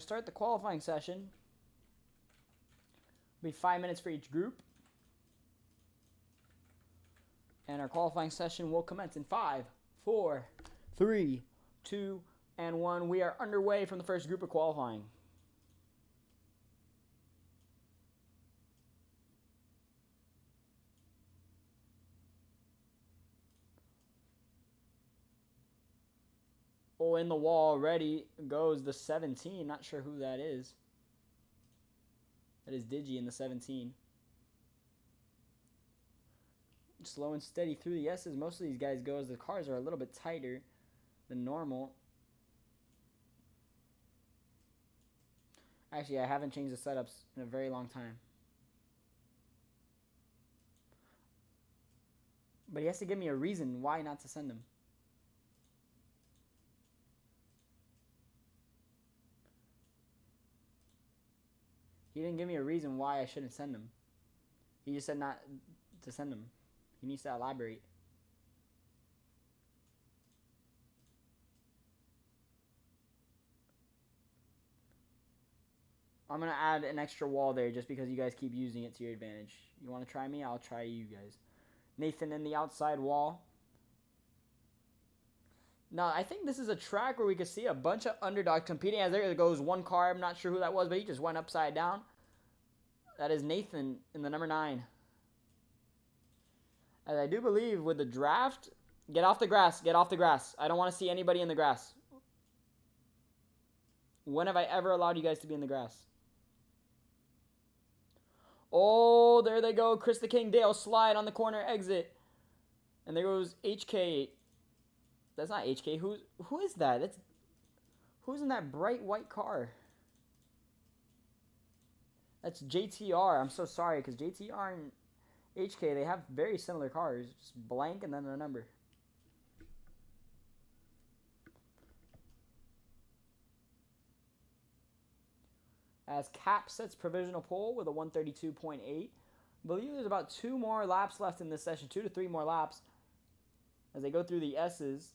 to start the qualifying session. It'll be 5 minutes for each group. And our qualifying session will commence in 5, 4, 3, 2, and 1. We are underway from the first group of qualifying. Oh, in the wall already goes the 17. Not sure who that is. That is Digi in the 17. Slow and steady through the S's. Most of these guys go as the cars are a little bit tighter than normal. Actually, I haven't changed the setups in a very long time. But he has to give me a reason why not to send him. He didn't give me a reason why I shouldn't send him. He just said not to send him. He needs to elaborate. I'm going to add an extra wall there just because you guys keep using it to your advantage. You want to try me? I'll try you guys. Nathan in the outside wall. Now, I think this is a track where we could see a bunch of underdogs competing. As there goes one car. I'm not sure who that was, but he just went upside down. That is Nathan in the number 9. As I do believe with the draft, get off the grass. Get off the grass. I don't want to see anybody in the grass. When have I ever allowed you guys to be in the grass? Oh, there they go. Chris the King Dale slide on the corner exit. And there goes HK. That's not HK. Who is that? Who's in that bright white car? That's JTR. I'm so sorry because JTR and HK, they have very similar cars. Just blank and then a number. As Cap sets provisional pole with a 132.8. I believe there's about 2 more laps left in this session. 2 to 3 more laps. As they go through the S's.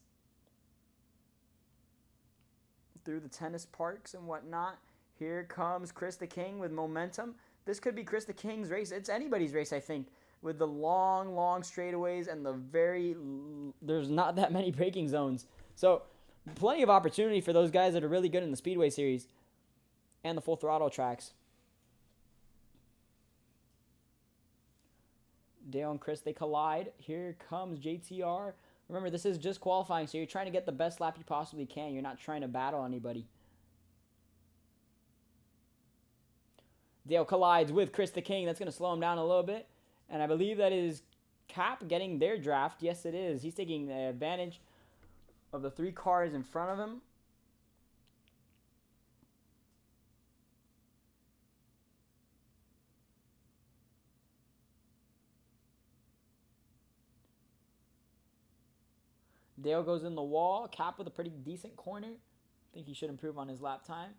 Through the tennis parks and whatnot. Here comes Chris the King with momentum. This could be Chris the King's race. It's anybody's race, I think. With the long straightaways and there's not that many braking zones. So, plenty of opportunity for those guys that are really good in the Speedway Series. And the full throttle tracks. Dale and Chris, they collide. Here comes JTR. Remember, this is just qualifying, so you're trying to get the best lap you possibly can. You're not trying to battle anybody. Dale collides with Chris the King. That's going to slow him down a little bit. And I believe that is Cap getting their draft. Yes, it is. He's taking advantage of the 3 cars in front of him. Dale goes in the wall. Cap with a pretty decent corner. I think he should improve on his lap time.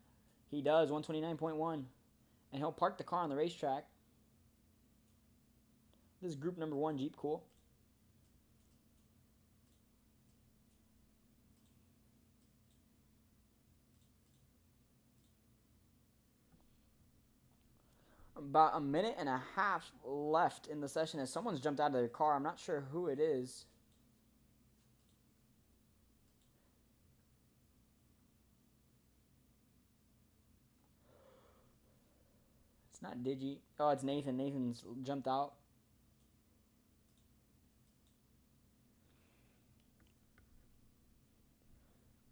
He does, 129.1. And he'll park the car on the racetrack. This is group number 1 Jeep, cool. About a minute and a half left in the session as someone's jumped out of their car. I'm not sure who it is. It's not Digi. Oh, it's Nathan. Nathan's jumped out.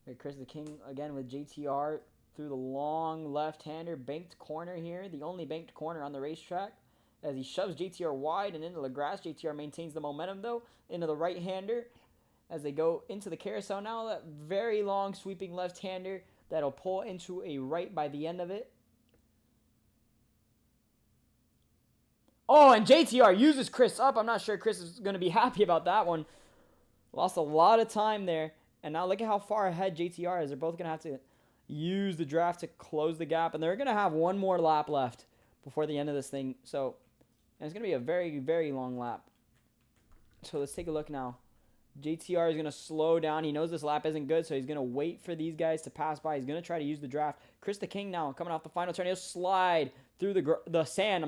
Okay, Chris the King again with JTR through the long left-hander. Banked corner here. The only banked corner on the racetrack. As he shoves JTR wide and into the grass. JTR maintains the momentum, though, into the right-hander. As they go into the carousel now. That very long sweeping left-hander that'll pull into a right by the end of it. Oh, and JTR uses Chris up. I'm not sure Chris is going to be happy about that one. Lost a lot of time there. And now look at how far ahead JTR is. They're both going to have to use the draft to close the gap. And they're going to have 1 more lap left before the end of this thing. So, and it's going to be a very, very long lap. So let's take a look now JTR is going to slow down. He knows this lap isn't good, so he's going to wait for these guys to pass by. He's going to try to use the draft. Chris the King now coming off the final turn. He'll slide through the sand,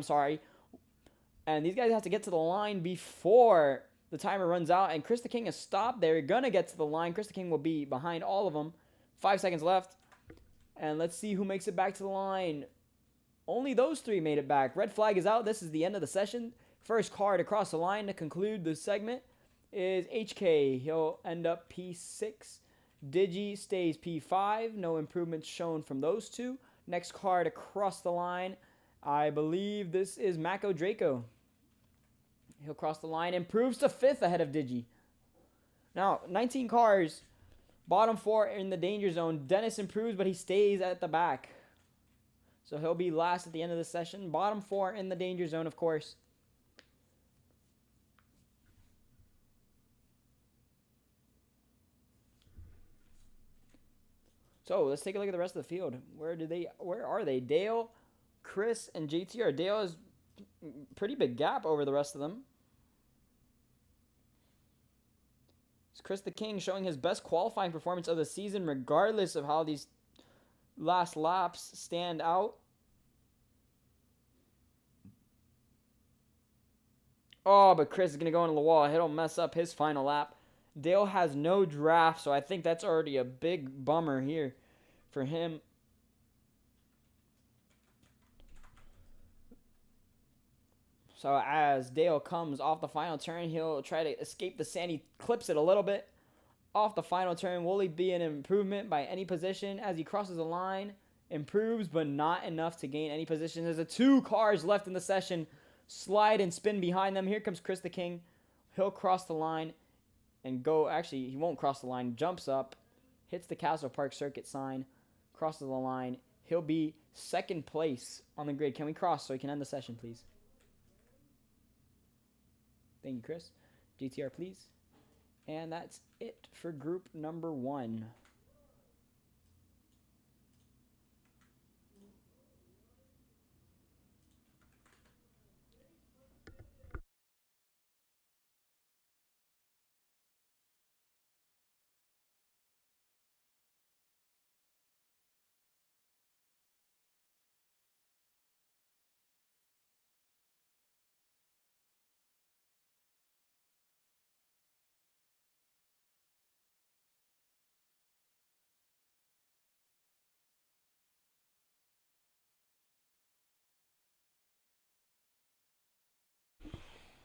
and these guys have to get to the line before the timer runs out. And Chris the King has stopped. They're going to get to the line. Chris the King will be behind all of them. 5 seconds left. And let's see who makes it back to the line. Only those 3 made it back. Red flag is out. This is the end of the session. First car to cross the line to conclude the segment is HK. He'll end up P6. Digi stays P5. No improvements shown from those 2. Next car to cross the line, I believe this is Mako Draco. He'll cross the line, improves to 5th ahead of Digi. Now, 19 cars, bottom 4 in the danger zone. Dennis improves, but he stays at the back. So he'll be last at the end of the session. Bottom 4 in the danger zone, of course. So let's take a look at the rest of the field. Where are they? Dale, Chris, and JTR. Dale is pretty big gap over the rest of them. It's Chris the King showing his best qualifying performance of the season, regardless of how these last laps stand out. Oh, but Chris is going to go into the wall. He'll mess up his final lap. Dale has no draft, so I think that's already a big bummer here for him. So as Dale comes off the final turn, he'll try to escape the sand. He clips it a little bit. Off the final turn, will he be an improvement by any position? As he crosses the line, improves, but not enough to gain any position. There's 2 cars left in the session. Slide and spin behind them. Here comes Chris the King. He'll cross the line and go. Actually, he won't cross the line. Jumps up, hits the Castle Park Circuit sign, crosses the line. He'll be 2nd place on the grid. Can we cross so we can end the session, please? Thank you, Chris. GTR, please. And that's it for group number 1.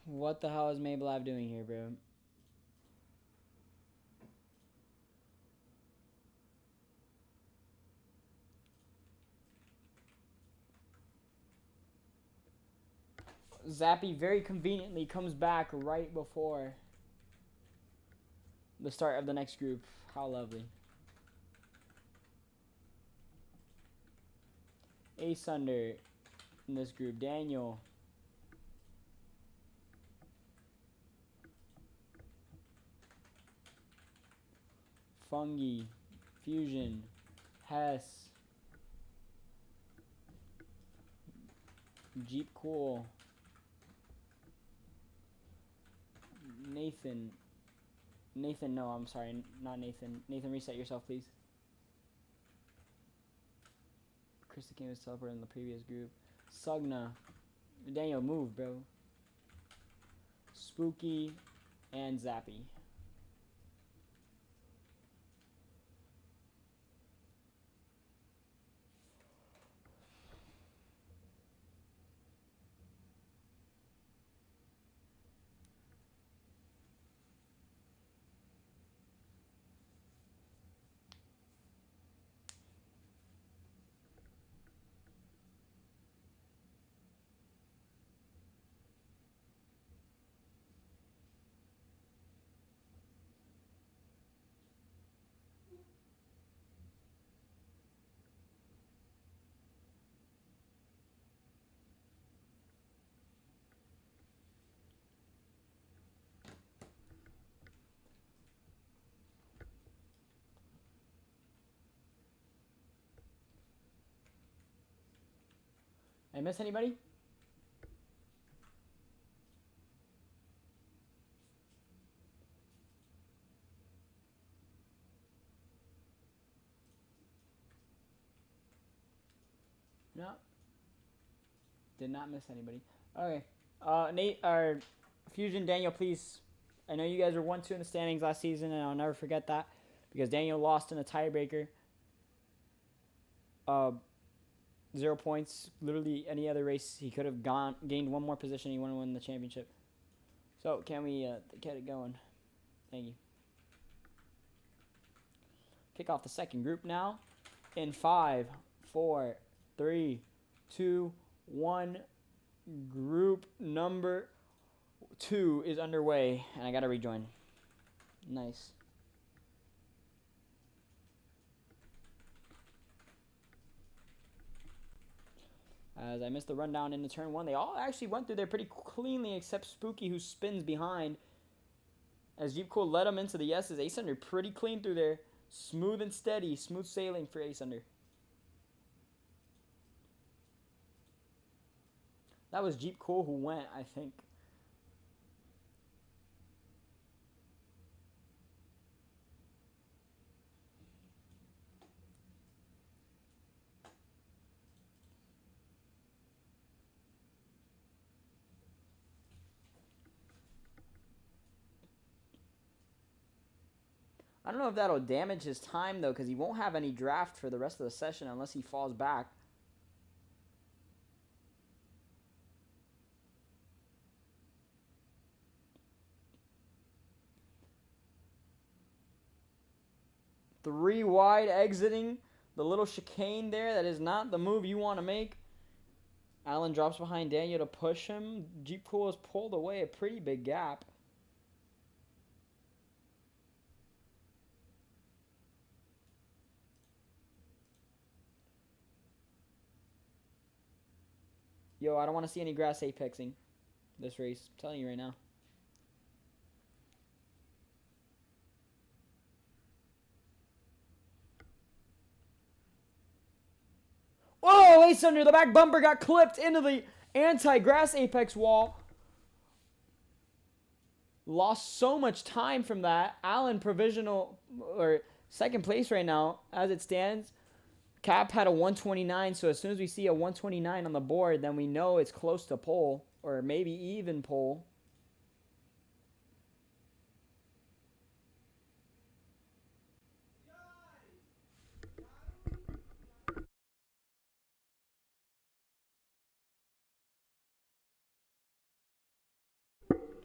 What the hell is Maybelline doing here, bro? Zappy very conveniently comes back right before the start of the next group. How lovely. Ace under in this group. Daniel. Fungi. Fusion. Hess. Jeep Cool. Nathan, no, I'm sorry, not Nathan. Nathan, reset yourself, please. Chris the King was teleported in the previous group. Sugna. Daniel, move, bro. Spooky and Zappy. I miss anybody? No. Did not miss anybody. Okay. Nate, or Fusion, Daniel, please. I know you guys were 1-2 in the standings last season, and I'll never forget that because Daniel lost in a tiebreaker. 0 points. Literally any other race, he could have gained one more position. He wouldn't win the championship. So can we get it going? Thank you. Kick off the second group now. In 5, 4, 3, 2, 1. Group number 2 is underway, and I gotta rejoin. Nice. As I missed the rundown into turn 1, they all actually went through there pretty cleanly, except Spooky, who spins behind. As Jeep Cool led him into the S's, Ace Under pretty clean through there. Smooth and steady, smooth sailing for Ace Under. That was Jeep Cool who went, I think. I don't know if that'll damage his time, though, because he won't have any draft for the rest of the session unless he falls back. Three wide exiting the little chicane there. That is not the move you want to make. Allen drops behind Daniel to push him. Jeep Cool has pulled away a pretty big gap. Yo, I don't want to see any grass apexing this race. I'm telling you right now. Oh, Ace Under. The back bumper got clipped into the anti-grass apex wall. Lost so much time from that. Allen provisional or second place right now as it stands. Cap had a 129, so as soon as we see a 129 on the board, then we know it's close to pole or maybe even pole.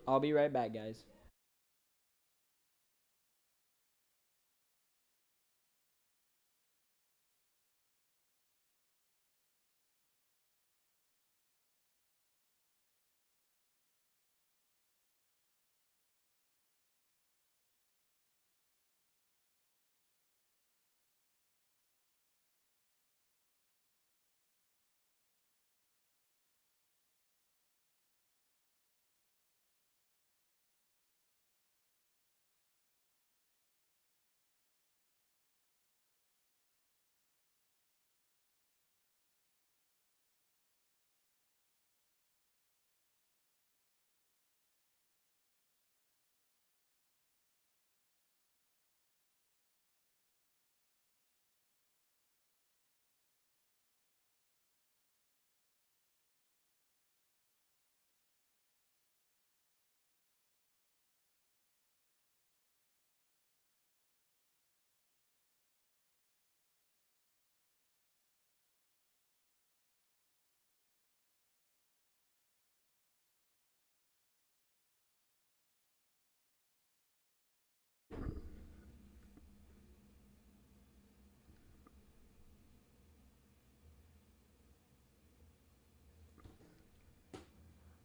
I'll be right back, guys.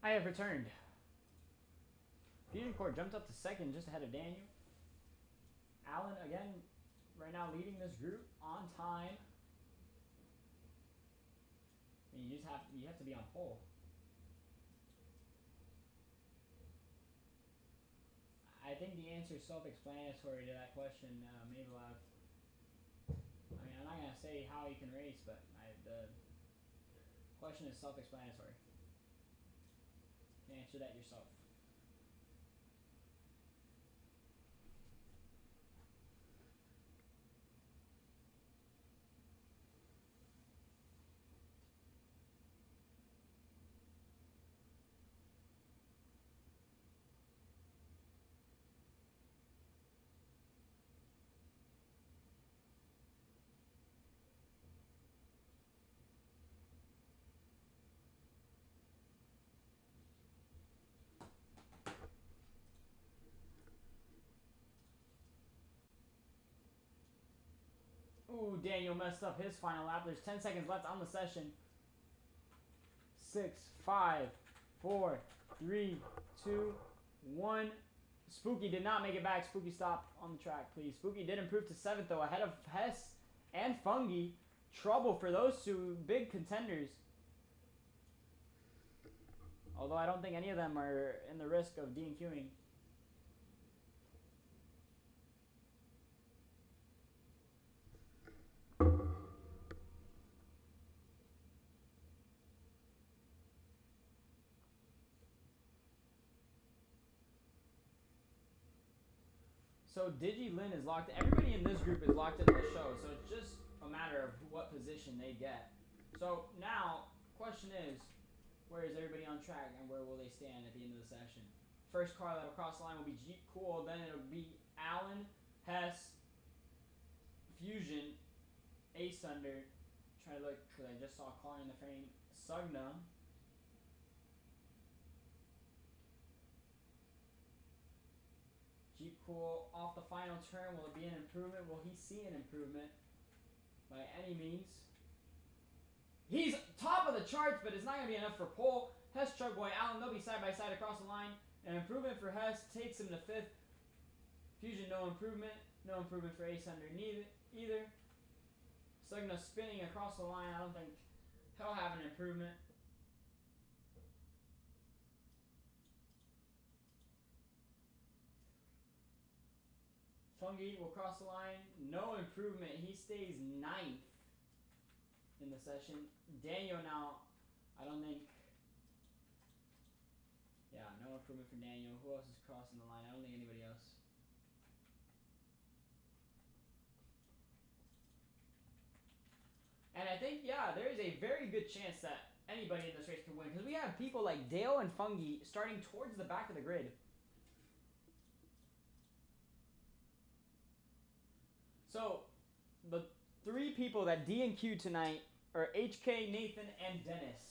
I have returned. Fusion Core jumped up to second just ahead of Daniel. Allen, again, right now leading this group on time. And you have to be on pole. I think the answer is self-explanatory to that question, Mabelev. I mean, I'm not going to say how you can race, but the question is self-explanatory. You can answer that yourself. Ooh, Daniel messed up his final lap. There's 10 seconds left on the session. 6, 5, 4, 3, 2, 1. Spooky did not make it back. Spooky, stop on the track, please. Spooky did improve to 7th, though, ahead of Hess and Fungi. Trouble for those two big contenders. Although I don't think any of them are in the risk of DNQing. So DigiLin is locked. Everybody in this group is locked into the show, so it's just a matter of what position they get. So now, question is, where is everybody on track and where will they stand at the end of the session? First car that'll cross the line will be Jeep Cool, then it'll be Allen, Hess, Fusion, Ace Thunder. Try to look, because I just saw a car in the frame. Sugna. Jeep Cool off the final turn. Will it be an improvement? Will he see an improvement by any means? He's top of the charts, but it's not going to be enough for pole. Hess, Chug Boy, Allen, they'll be side by side across the line. An improvement for Hess takes him to 5th. Fusion, no improvement. No improvement for Ace Thunder either. Sugna spinning across the line. I don't think he'll have an improvement. Fungi will cross the line. No improvement. He stays 9th in the session. Daniel now, I don't think. Yeah, no improvement for Daniel. Who else is crossing the line? I don't think anybody else. And I think, yeah, there is a very good chance that anybody in this race can win. Because we have people like Dale and Fungi starting towards the back of the grid. So, the 3 people that DNQ'd tonight are HK, Nathan, and Dennis.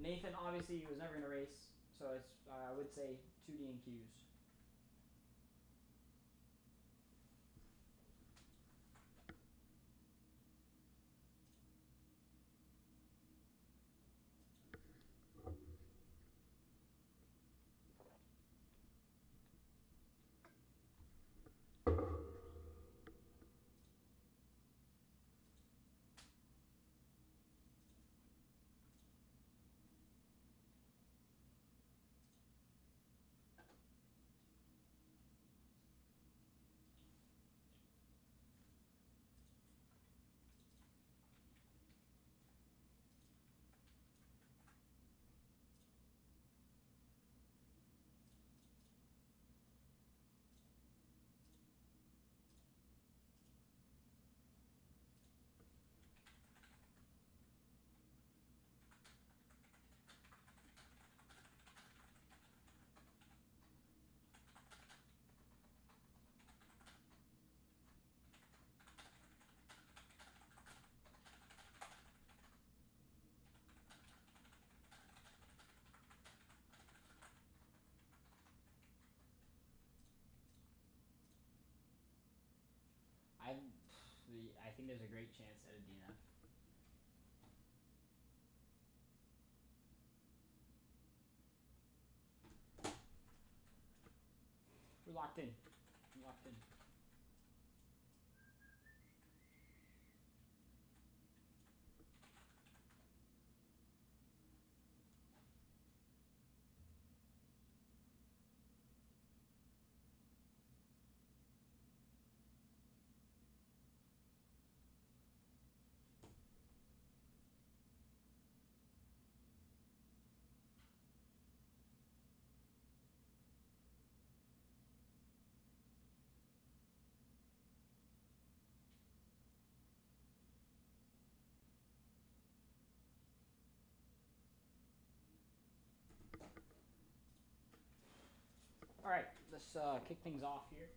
Nathan, obviously, was never in a race. So, it's, I would say, 2 DNQs. I think there's a great chance at a DNF. We're locked in. We're locked in. All right, let's kick things off here.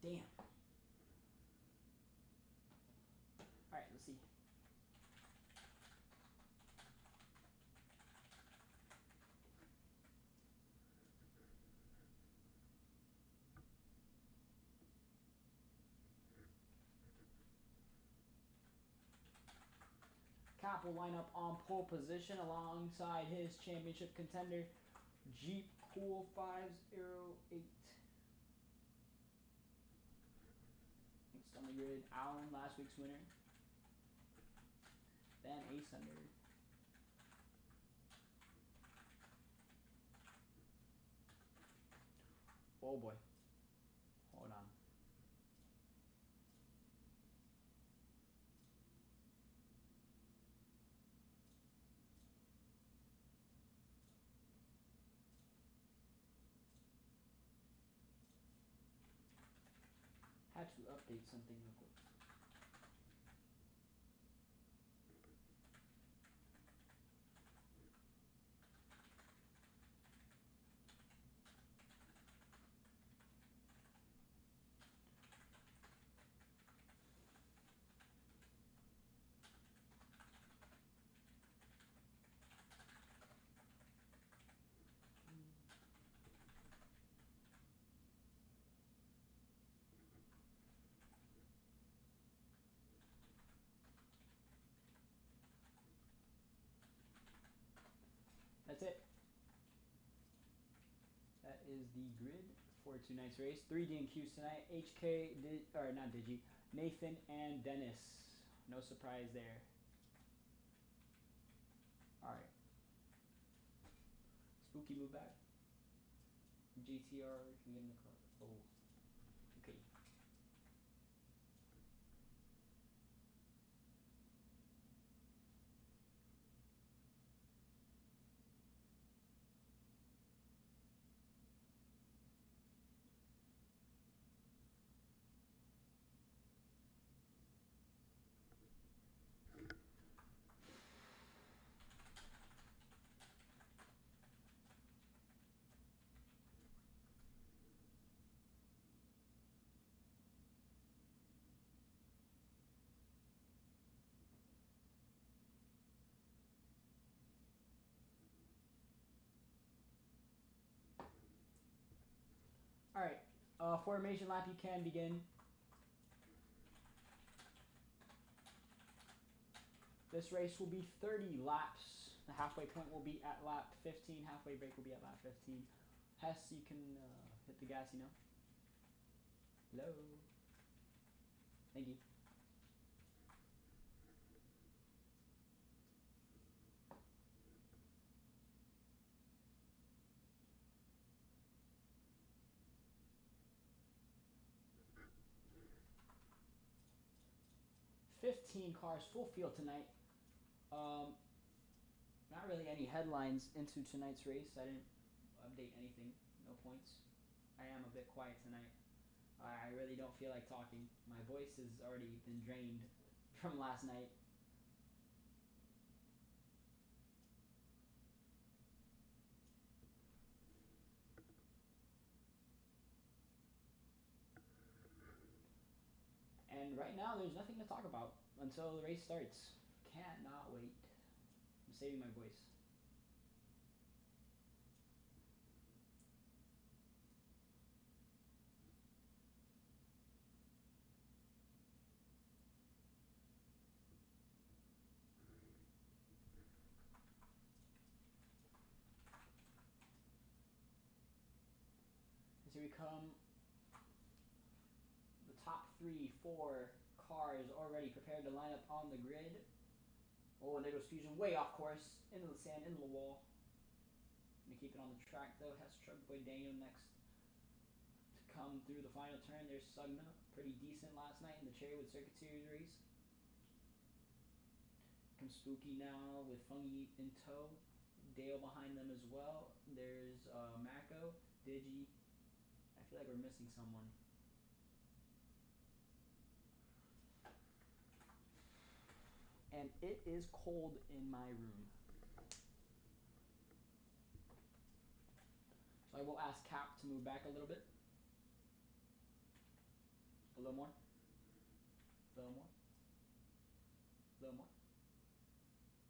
Damn. All right, let's see. Cap will line up on pole position alongside his championship contender, Jeep Cool 508. Next on the grid, Allen, last week's winner. Then Ace Under. Oh boy. Hold on. Had to update something real quick. That's it. That is the grid for tonight's race. 3 DNQs tonight. HK, or not Digi, Nathan and Dennis. No surprise there. Alright. Spooky move back. GTR, can we get in the car? Oh. Okay. Alright, formation lap, you can begin. This race will be 30 laps. The halfway point will be at lap 15. Halfway break will be at lap 15. Hess, you can hit the gas, you know. Hello. Thank you. Cars, full field tonight. Not really any headlines into tonight's race. I didn't update anything. No points. I am a bit quiet tonight. I really don't feel like talking. My voice has already been drained from last night. And right now, there's nothing to talk about until the race starts. Cannot wait. I'm saving my voice. As here we come. The top 3, 4 cars already prepared to line up on the grid. Oh, and there goes Fusion way off course, into the sand, into the wall. Gonna keep it on the track though. Has Truck Boy Daniel next to come through the final turn. There's Sugna, pretty decent last night in the Cherrywood Circuit Series race. Comes Spooky now with Fungi in tow. Dale behind them as well. There's Mako, Digi. I feel like we're missing someone. And it is cold in my room. So I will ask Cap to move back a little bit. A little more. A little more. A little more.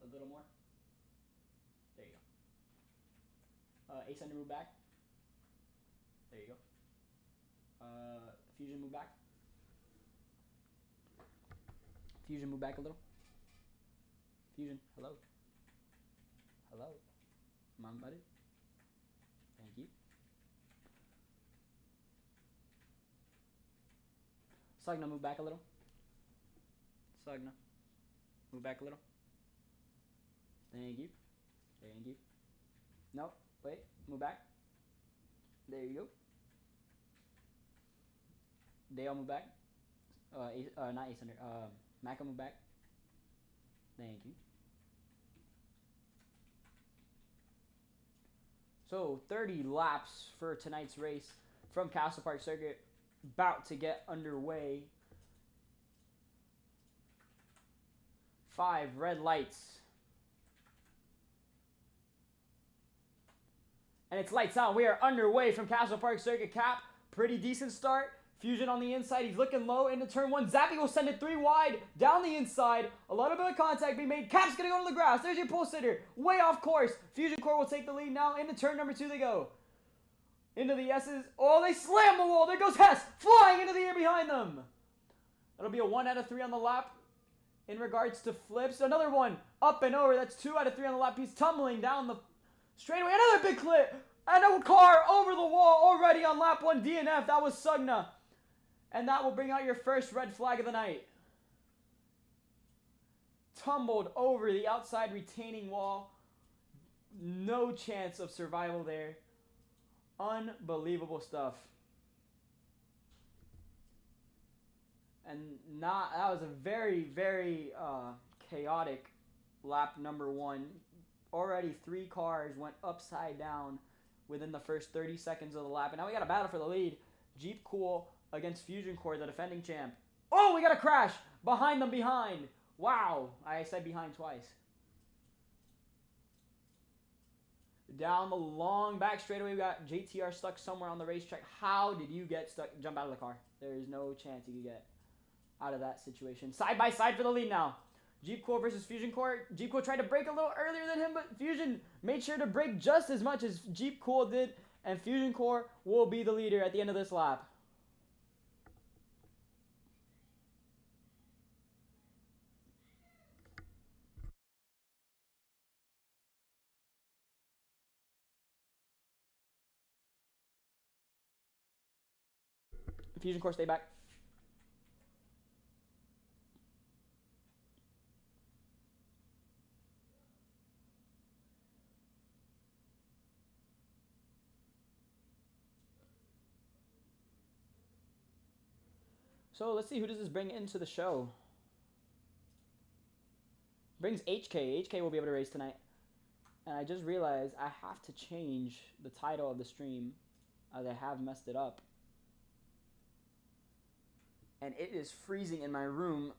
A little more. There you go. Ace Under move back. There you go. Fusion move back. Fusion move back a little. Fusion, hello. Hello. Come on, buddy. Thank you. Sagna, move back a little. Sagna, move back a little. Thank you. Thank you. No, wait, move back. There you go. Dale, move back. Not Ace Under. Maka, move back. Thank you. So 30 laps for tonight's race from Castle Park Circuit, about to get underway. 5 red lights. And it's lights out. We are underway from Castle Park Circuit. Cap, pretty decent start. Fusion on the inside. He's looking low into turn 1. Zappy will send it 3 wide down the inside. A little bit of contact being made. Cap's going to go to the grass. There's your pole sitter. Way off course. Fusion Core will take the lead now. Into turn number 2 they go. Into the S's. Oh, they slam the wall. There goes Hess flying into the air behind them. That'll be a 1 out of 3 on the lap. In regards to flips, another one up and over. That's 2 out of 3 on the lap. He's tumbling down the straightaway. Another big clip. And a car over the wall already on lap 1 DNF. That was Sugna. And that will bring out your first red flag of the night. Tumbled over the outside retaining wall. No chance of survival there. Unbelievable stuff. And that was a very, very chaotic lap number 1. Already 3 cars went upside down within the first 30 seconds of the lap. And now we got a battle for the lead. Jeep Cool against Fusion Core, the defending champ. Oh, we got a crash behind them behind. Wow, I said behind twice. Down the long back straightaway, we got JTR stuck somewhere on the racetrack. How did you get stuck? Jump out of the car. There is no chance you could get out of that situation. Side by side for the lead now. Jeep Cool versus Fusion Core. Jeep Cool tried to brake a little earlier than him, but Fusion made sure to brake just as much as Jeep Cool did, and Fusion Core will be the leader at the end of this lap. Fusion Core, stay back. So let's see, who does this bring into the show? Brings HK. HK will be able to race tonight. And I just realized I have to change the title of the stream as I have messed it up. And it is freezing in my room.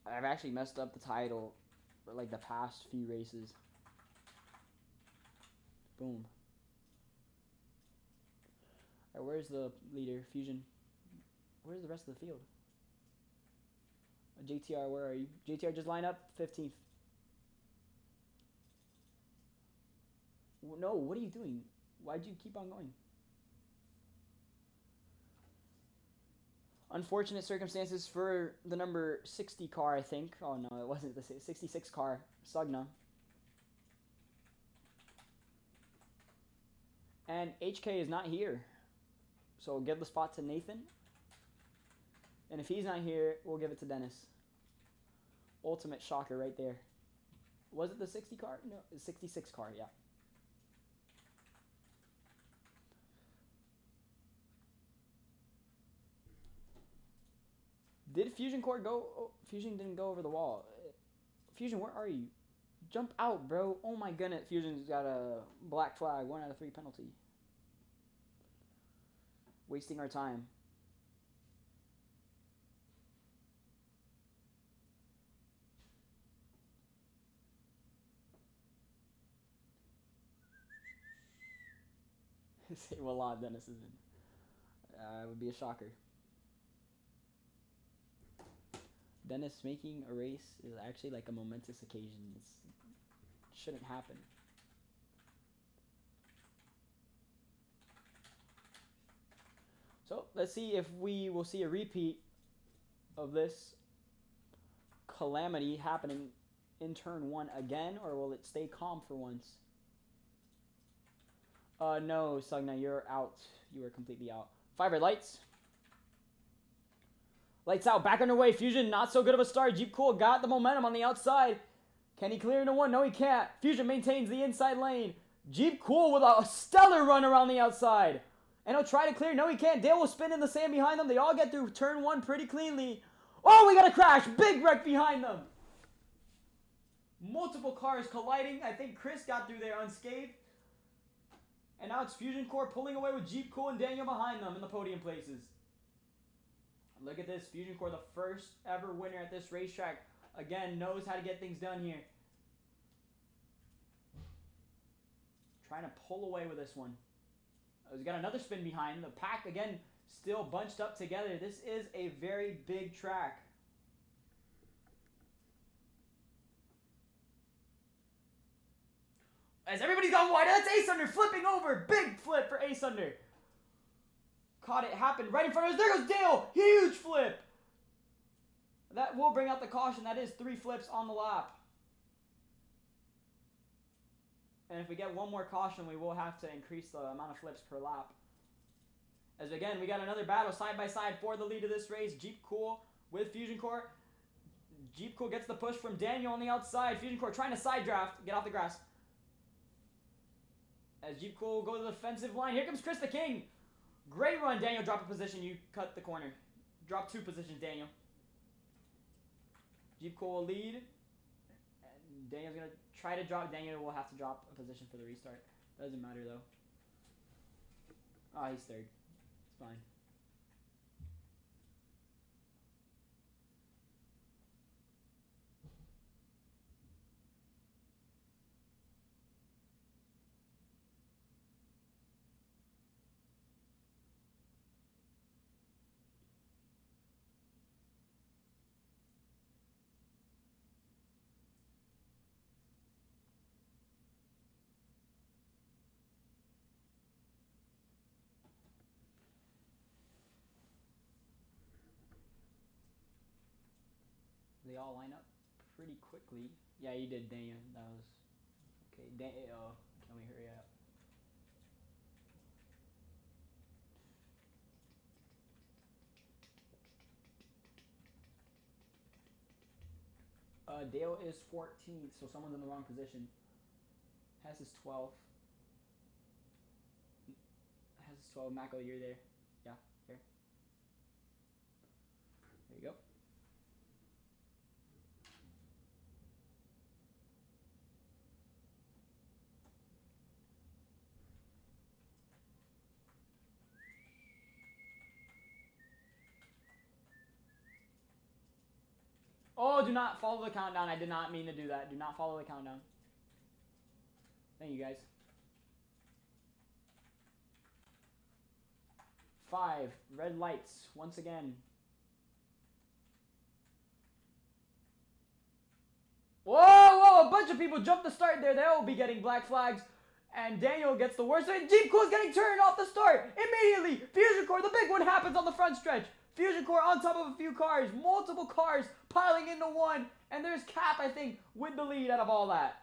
I've actually messed up the title for like the past few races. Boom. Alright, where's the leader? Fusion. Where's the rest of the field? JTR, where are you? JTR, just line up 15th. No, what are you doing? Why'd you keep on going? Unfortunate circumstances for the number 60 car, I think. Oh no, it wasn't the 66 car. Sugna. And HK is not here. So we'll give the spot to Nathan. And if he's not here, we'll give it to Dennis. Ultimate shocker right there. Was it the 60 car? No, the 66 car, yeah. Did Fusion Core go? Oh, Fusion didn't go over the wall. Fusion, where are you? Jump out, bro. Oh my goodness. Fusion's got a black flag. 1 out of 3 penalty. Wasting our time. Say voila, Dennis is in. It would be a shocker. Dennis making a race is actually like a momentous occasion. It shouldn't happen. So let's see if we will see a repeat of this calamity happening in turn 1 again, or will it stay calm for once? No, Sugna, you're out. You are completely out. 5 red lights. Lights out, back underway. Fusion, not so good of a start. Jeep Cool got the momentum on the outside. Can he clear into 1? No, he can't. Fusion maintains the inside lane. Jeep Cool with a stellar run around the outside. And he'll try to clear. No, he can't. Dale will spin in the sand behind them. They all get through turn 1 pretty cleanly. Oh, we got a crash. Big wreck behind them. Multiple cars colliding. I think Chris got through there unscathed. And now it's Fusion Core pulling away with Jeep Cool and Daniel behind them in the podium places. Look at this. Fusion Core, the first ever winner at this racetrack. Again, knows how to get things done here. Trying to pull away with this one. He's got another spin behind. The pack, again, still bunched up together. This is a very big track. As everybody's gone wide, that's Ace Under flipping over. Big flip for Ace Under. Caught it happen right in front of us. There goes Dale. Huge flip. That will bring out the caution. That is 3 flips on the lap. And if we get one more caution, we will have to increase the amount of flips per lap. As again, we got another battle side by side for the lead of this race. Jeep Cool with Fusion Core. Jeep Cool gets the push from Daniel on the outside. Fusion Core trying to side draft. Get off the grass. As Jeep Cool will go to the defensive line. Here comes Chris the King. Great run, Daniel. Drop a position. You cut the corner. Drop 2 positions, Daniel. Jeep Cool will lead. And Daniel's going to try to drop. Daniel will have to drop a position for the restart. Doesn't matter, though. Oh, he's 3rd. It's fine. They all line up pretty quickly. Yeah, you did, Daniel. That was okay. Can we hurry up? Dale is 14th, so someone's in the wrong position. Has his 12th. Has his 12. Mako, you're there. Yeah, there. There you go. Oh, do not follow the countdown. I did not mean to do that. Do not follow the countdown. Thank you, guys. 5. Red lights. Once again. Whoa! A bunch of people jumped the start there. They'll be getting black flags. And Daniel gets the worst. And Jeep Cool's getting turned off the start. Immediately. Fusion Core, the big one, happens on the front stretch. Fusion Core on top of a few cars. Multiple cars piling into one. And there's Cap, I think, with the lead out of all that.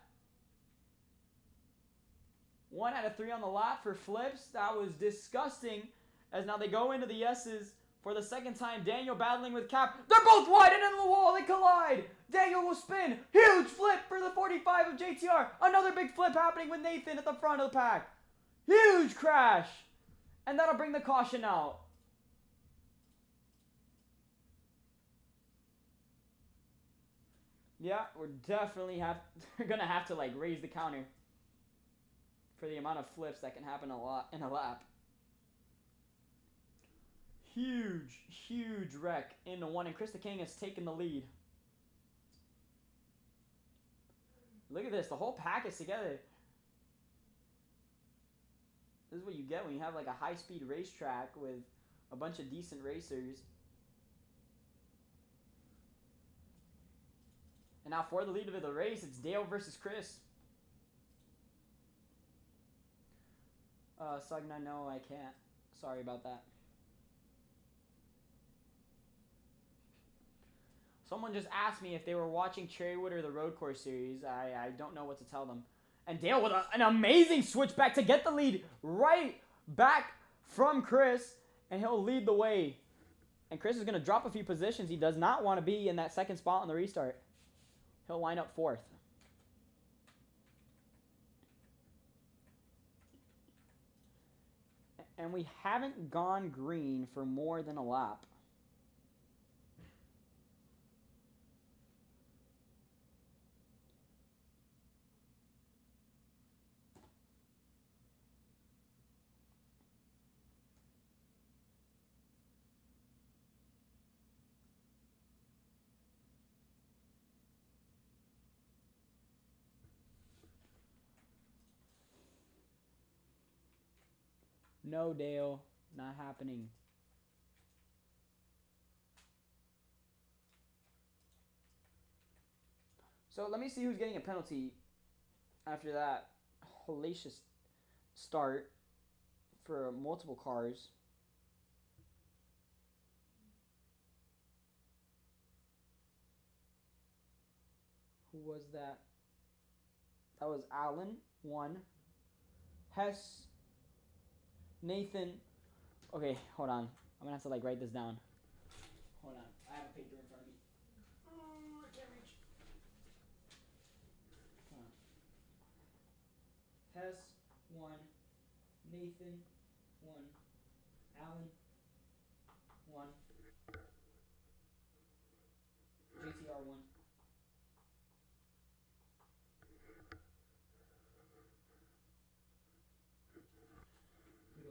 1 out of 3 on the lap for flips. That was disgusting. As now they go into the yeses for the second time. Daniel battling with Cap. They're both wide and into the wall. They collide. Daniel will spin. Huge flip for the 45 of JTR. Another big flip happening with Nathan at the front of the pack. Huge crash. And that'll bring the caution out. Yeah, we're gonna have to like raise the counter for the amount of flips that can happen a lot in a lap. Huge wreck into 1, and Chris the King has taken the lead. Look at this, the whole pack is together. This is what you get when you have like a high-speed racetrack with a bunch of decent racers. And now for the lead of the race, it's Dale versus Chris. Sugna, no, I can't. Sorry about that. Someone just asked me if they were watching Cherrywood or the Road Course series. I don't know what to tell them. And Dale with an amazing switchback to get the lead right back from Chris. And he'll lead the way. And Chris is going to drop a few positions. He does not want to be in that second spot on the restart. He'll line up 4th. And we haven't gone green for more than a lap. No, Dale. Not happening. So let me see who's getting a penalty after that hellacious start for multiple cars. Who was that? That was Allen, 1. Hess, Nathan. Okay, hold on. I'm gonna have to write this down. Hold on. I have a paper in front of me. Oh, I can't reach. Hold on. Hess, 1. Nathan, 1. Allen, 1. JTR, 1.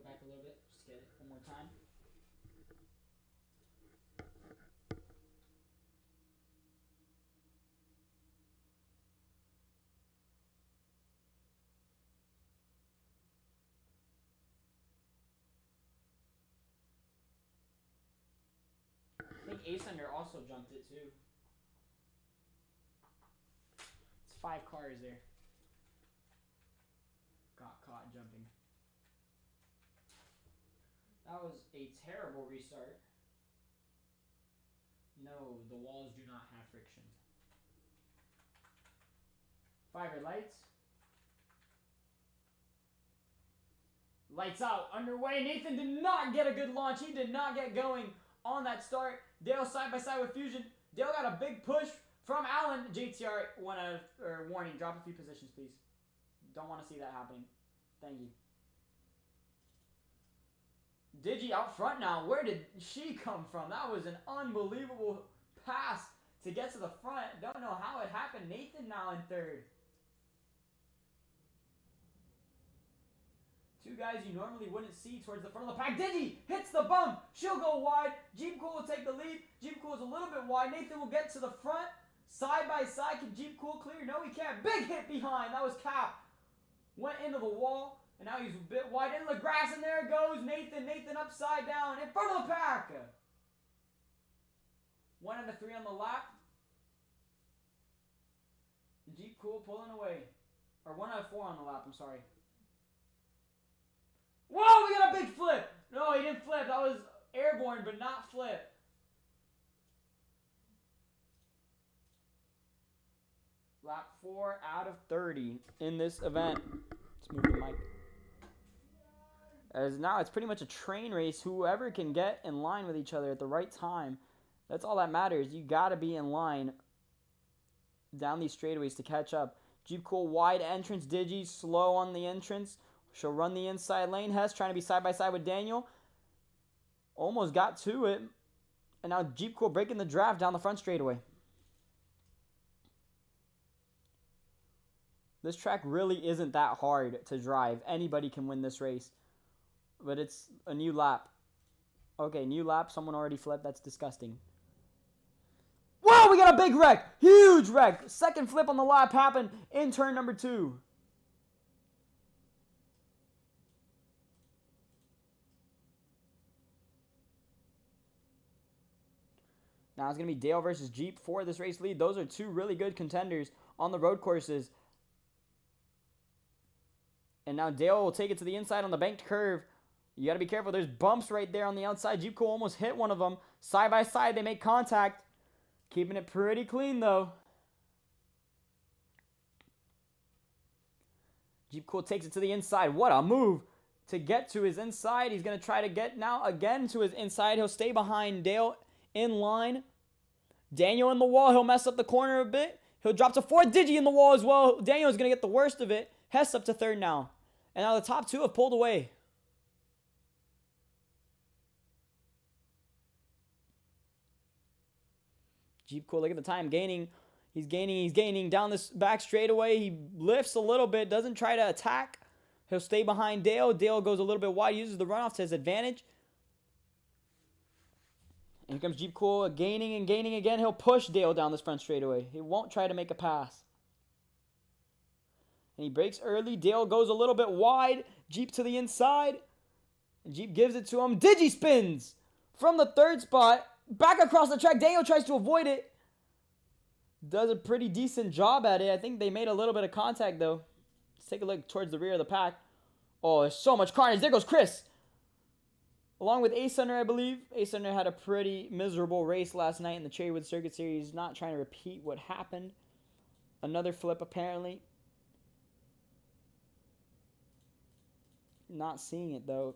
Back a little bit, just get it one more time. I think Asender also jumped it too. It's 5 cars there. Got caught jumping. That was a terrible restart. No, the walls do not have friction. 5 red lights. Lights out, underway. Nathan did not get a good launch. He did not get going on that start. Dale side by side with Fusion. Dale got a big push from Allen. JTR, warning, drop a few positions, please. Don't want to see that happening. Thank you. Digi out front now. Where did she come from? That was an unbelievable pass to get to the front. Don't know how it happened. Nathan now in 3rd. 2 guys you normally wouldn't see towards the front of the pack. Digi hits the bump. She'll go wide. Jeep Cool will take the lead. Jeep Cool is a little bit wide. Nathan will get to the front. Side by side. Can Jeep Cool clear? No, he can't. Big hit behind. That was Cap. Went into the wall. And now he's a bit wide into the grass, and there goes Nathan. Nathan upside down in front of the pack. 1 out of 3 on the lap. Jeep Cool pulling away. Or 1 out of 4 on the lap, I'm sorry. Whoa, we got a big flip. No, he didn't flip. That was airborne, but not flip. Lap 4 out of 30 in this event. Let's move the mic. As now it's pretty much a train race. Whoever can get in line with each other at the right time, that's all that matters. You got to be in line down these straightaways to catch up. Jeep Cool wide entrance. Digi slow on the entrance. She'll run the inside lane. Hess trying to be side by side with Daniel. Almost got to it. And now Jeep Cool breaking the draft down the front straightaway. This track really isn't that hard to drive. Anybody can win this race. But it's a new lap. Okay, new lap. Someone already flipped. That's disgusting. Whoa, we got a big wreck. Huge wreck. Second flip on the lap happened in turn number 2. Now it's going to be Dale versus Jeep for this race lead. Those are 2 really good contenders on the road courses. And now Dale will take it to the inside on the banked curve. You got to be careful. There's bumps right there on the outside. Jeep Cool almost hit one of them. Side by side, they make contact. Keeping it pretty clean, though. Jeep Cool takes it to the inside. What a move to get to his inside. He's going to try to get now again to his inside. He'll stay behind Dale in line. Daniel in the wall. He'll mess up the corner a bit. He'll drop to fourth. Digi in the wall as well. Daniel's going to get the worst of it. Hess up to third now. And now the top two have pulled away. Jeep Cool, look at the time. Gaining. He's gaining down this back straightaway. He lifts a little bit. Doesn't try to attack. He'll stay behind Dale. Dale goes a little bit wide. Uses the runoff to his advantage. And here comes Jeep Cool, gaining and gaining again. He'll push Dale down this front straightaway. He won't try to make a pass. And he breaks early. Dale goes a little bit wide. Jeep to the inside. And Jeep gives it to him. Digi spins from the third spot. Back across the track. Daniel tries to avoid it. Does a pretty decent job at it. I think they made a little bit of contact, though. Let's take a look towards the rear of the pack. Oh, there's so much carnage. There goes Chris. Along with Ace Hunter, I believe. Ace Hunter had a pretty miserable race last night in the Cherrywood Circuit Series. Not trying to repeat what happened. Another flip, apparently. Not seeing it, though.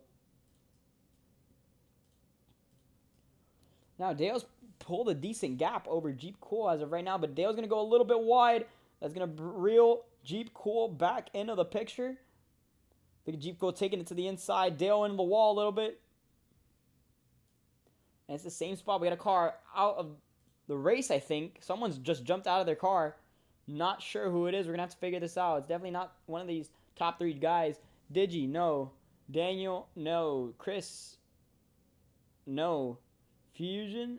Now, Dale's pulled a decent gap over Jeep Cool as of right now, but Dale's going to go a little bit wide. That's going to reel Jeep Cool back into the picture. Look at Jeep Cool taking it to the inside. Dale into the wall a little bit. And it's the same spot. We got a car out of the race, I think. Someone's just jumped out of their car. Not sure who it is. We're going to have to figure this out. It's definitely not one of these top three guys. Digi, no. Daniel, no. Chris, no. Fusion,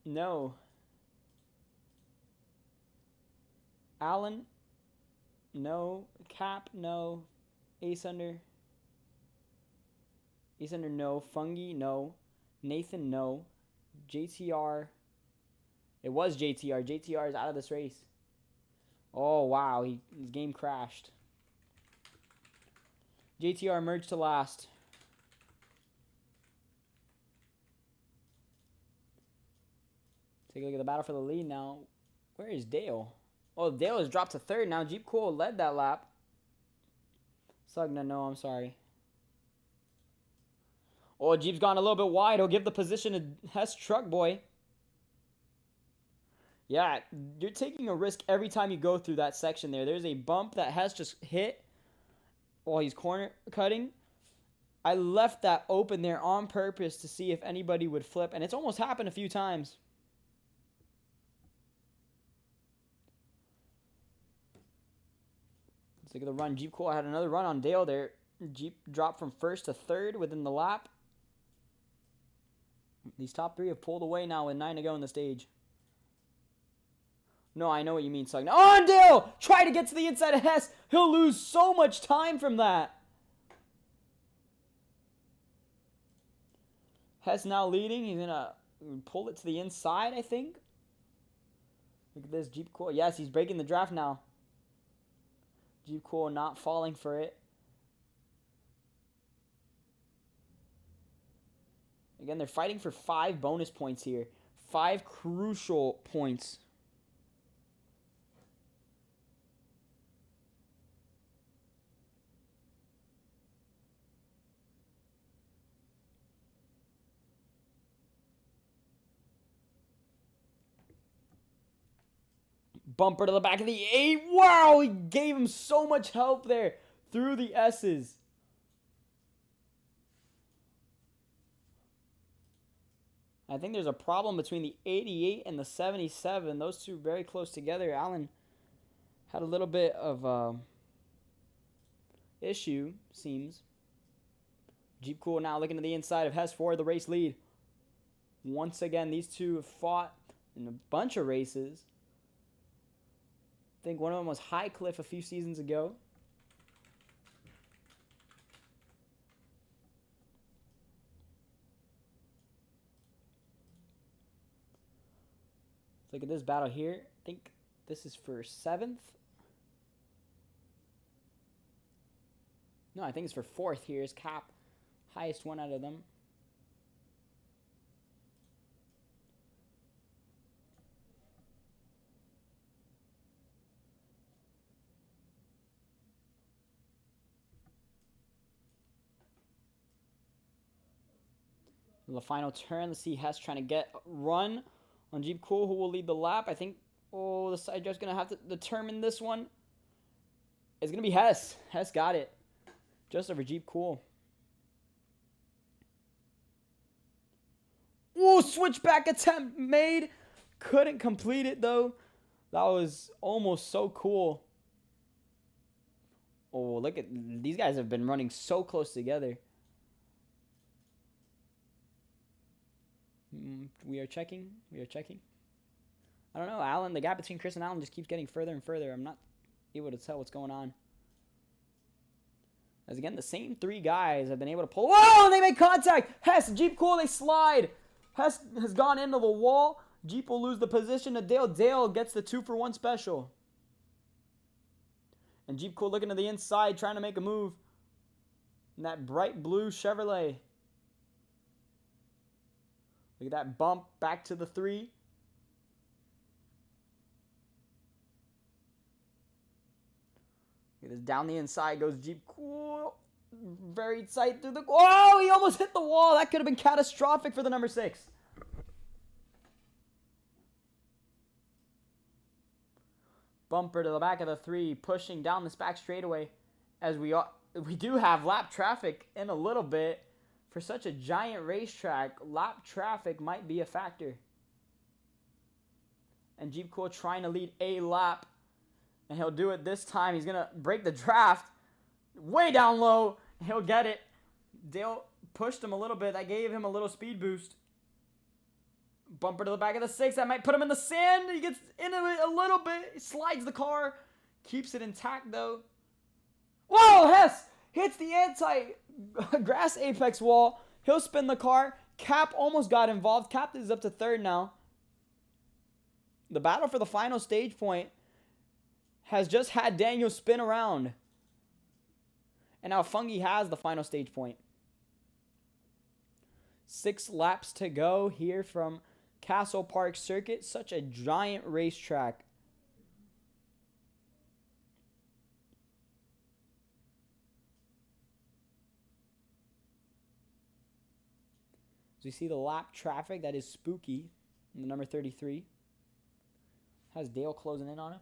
no. Alan, no. Cap, no. Ace Under, no. Fungi, no. Nathan, no. JTR, it was JTR. JTR is out of this race. Oh, wow. His game crashed. JTR merged to last. Take a look at the battle for the lead now. Where is Dale? Oh, Dale has dropped to third now. Jeep Cool led that lap. Sugna, no, I'm sorry. Oh, Jeep's gone a little bit wide. He'll give the position to Hess Truck Boy. Yeah, you're taking a risk every time you go through that section there. There's a bump that Hess just hit while he's corner cutting. I left that open there on purpose to see if anybody would flip, and it's almost happened a few times. Let's look at the run. Jeep Cool had another run on Dale there. Jeep dropped from first to third within the lap. These top three have pulled away now with 9 to go in the stage. No, I know what you mean, Sugna. On Dale! Try to get to the inside of Hess. He'll lose so much time from that. Hess now leading. He's going to pull it to the inside, I think. Look at this, Jeep Cool. Yes, he's breaking the draft now. Jeep Cool not falling for it. Again, they're fighting for 5 bonus points here. 5 crucial points. Bumper to the back of the 8. Wow, he gave him so much help there through the S's. I think there's a problem between the 88 and the 77. Those two very close together. Allen had a little bit of issue, seems. Jeep Cool now looking to the inside of Hess for the race lead. Once again, these two have fought in a bunch of races. I think one of them was High Cliff a few seasons ago. Let's look at this battle here. I think this is for 7th. No, I think it's for 4th here. Is Cap highest one out of them. The final turn. Let's see Hess trying to get run on Jeep Cool, who will lead the lap. I think, oh, the side drive's going to have to determine this one. It's going to be Hess. Hess got it. Just over Jeep Cool. Ooh, switchback attempt made. Couldn't complete it, though. That was almost so cool. Oh, look at these guys have been running so close together. We are checking. We are checking. I don't know, Allen. The gap between Chris and Allen just keeps getting further and further. I'm not able to tell what's going on. As again, the same three guys have been able to pull. Whoa! And they make contact. Hess, Jeep Cool, they slide. Hess has gone into the wall. Jeep will lose the position to Dale. Dale gets the 2-for-1 special. And Jeep Cool looking to the inside, trying to make a move. In that bright blue Chevrolet. Look at that bump back to the 3. Look at this. Down the inside goes Jeep Cool. Very tight through the... Oh, he almost hit the wall. That could have been catastrophic for the number 6. Bumper to the back of the 3, pushing down this back straightaway. As we do have lap traffic in a little bit. For such a giant racetrack, lap traffic might be a factor. And Jeep Cool trying to lead a lap. And he'll do it this time. He's going to break the draft. Way down low. He'll get it. Dale pushed him a little bit. That gave him a little speed boost. Bumper to the back of the 6. That might put him in the sand. He gets into it a little bit. He slides the car. Keeps it intact, though. Whoa, Hess hits the anti-grass apex wall. He'll spin the car. Cap almost got involved. Cap is up to 3rd now. The battle for the final stage point has just had Daniel spin around. And now Fungi has the final stage point. 6 laps to go here from Castle Park Circuit. Such a giant racetrack. As we see the lap traffic, that is Spooky in the number 33. Has Dale closing in on him.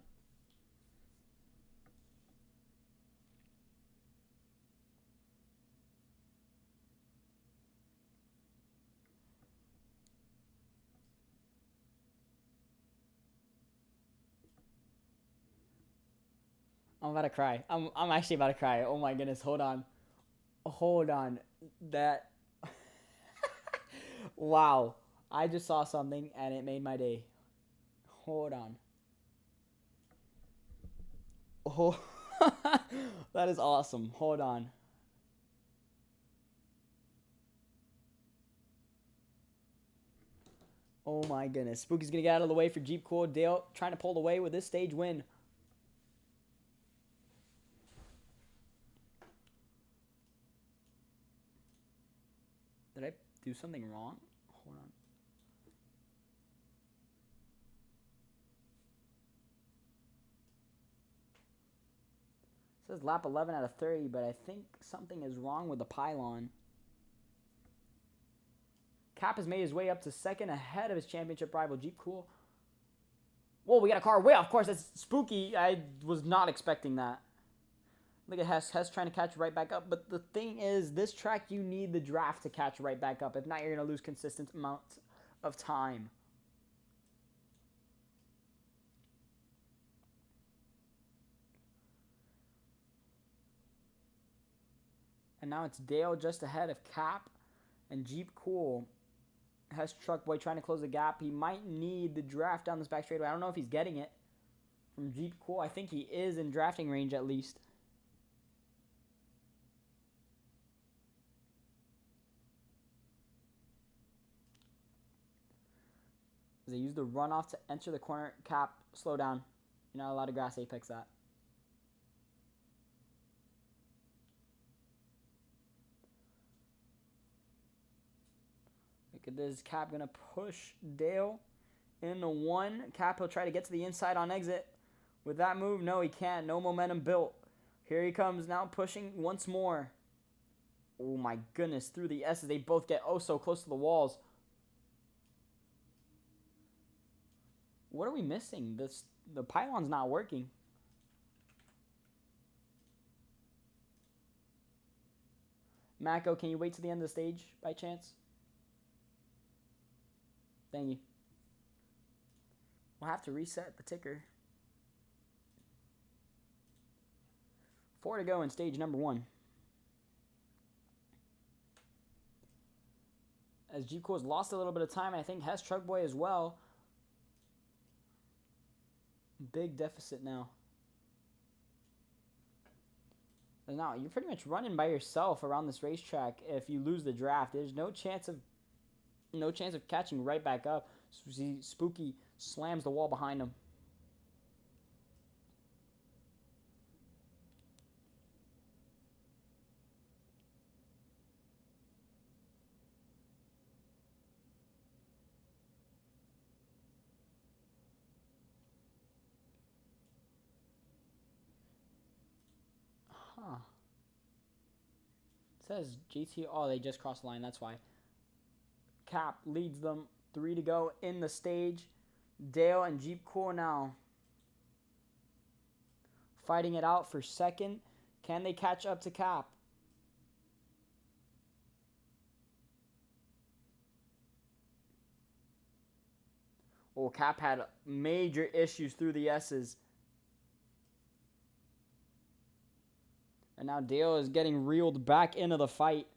I'm about to cry. I'm actually about to cry. Oh my goodness. Hold on. Hold on. That. Wow. I just saw something and it made my day. Hold on. Oh. That is awesome. Hold on. Oh my goodness. Spooky's going to get out of the way for Jeep Cool. Dale trying to pull away with this stage win. Did I do something wrong? Hold on. It says lap 11 out of 30, but I think something is wrong with the pylon. Cap has made his way up to 2nd ahead of his championship rival, Jeep Cool. Whoa, we got a car way off course. That's Spooky. I was not expecting that. Look at Hess. Hess trying to catch right back up. But the thing is, this track, you need the draft to catch right back up. If not, you're going to lose consistent amounts of time. And now it's Dale just ahead of Cap and Jeep Cool. Hess Truck Boy trying to close the gap. He might need the draft down this back straightaway. I don't know if he's getting it from Jeep Cool. I think he is in drafting range at least. They use the runoff to enter the corner. Cap, slow down. You're not allowed to grass apex that. Look at this. Cap going to push Dale into 1. Cap will try to get to the inside on exit. With that move, no, he can't. No momentum built. Here he comes now pushing once more. Oh my goodness, through the S's, they both get oh so close to the walls. What are we missing? The pylon's not working. Mako, can you wait to the end of the stage by chance? Thank you. We'll have to reset the ticker. 4 to go in stage number 1. As Jeep Cool's lost a little bit of time, and I think Hess Truck Boy as well. Big deficit now. And now you're pretty much running by yourself around this racetrack. If you lose the draft, there's no chance of catching right back up. See, Spooky slams the wall behind him. Huh. It says GT. Oh, they just crossed the line. That's why. Cap leads them. 3 to go in the stage. Dale and Jeep Cool now fighting it out for second. Can they catch up to Cap? Oh, Cap had major issues through the S's. And now Dale is getting reeled back into the fight.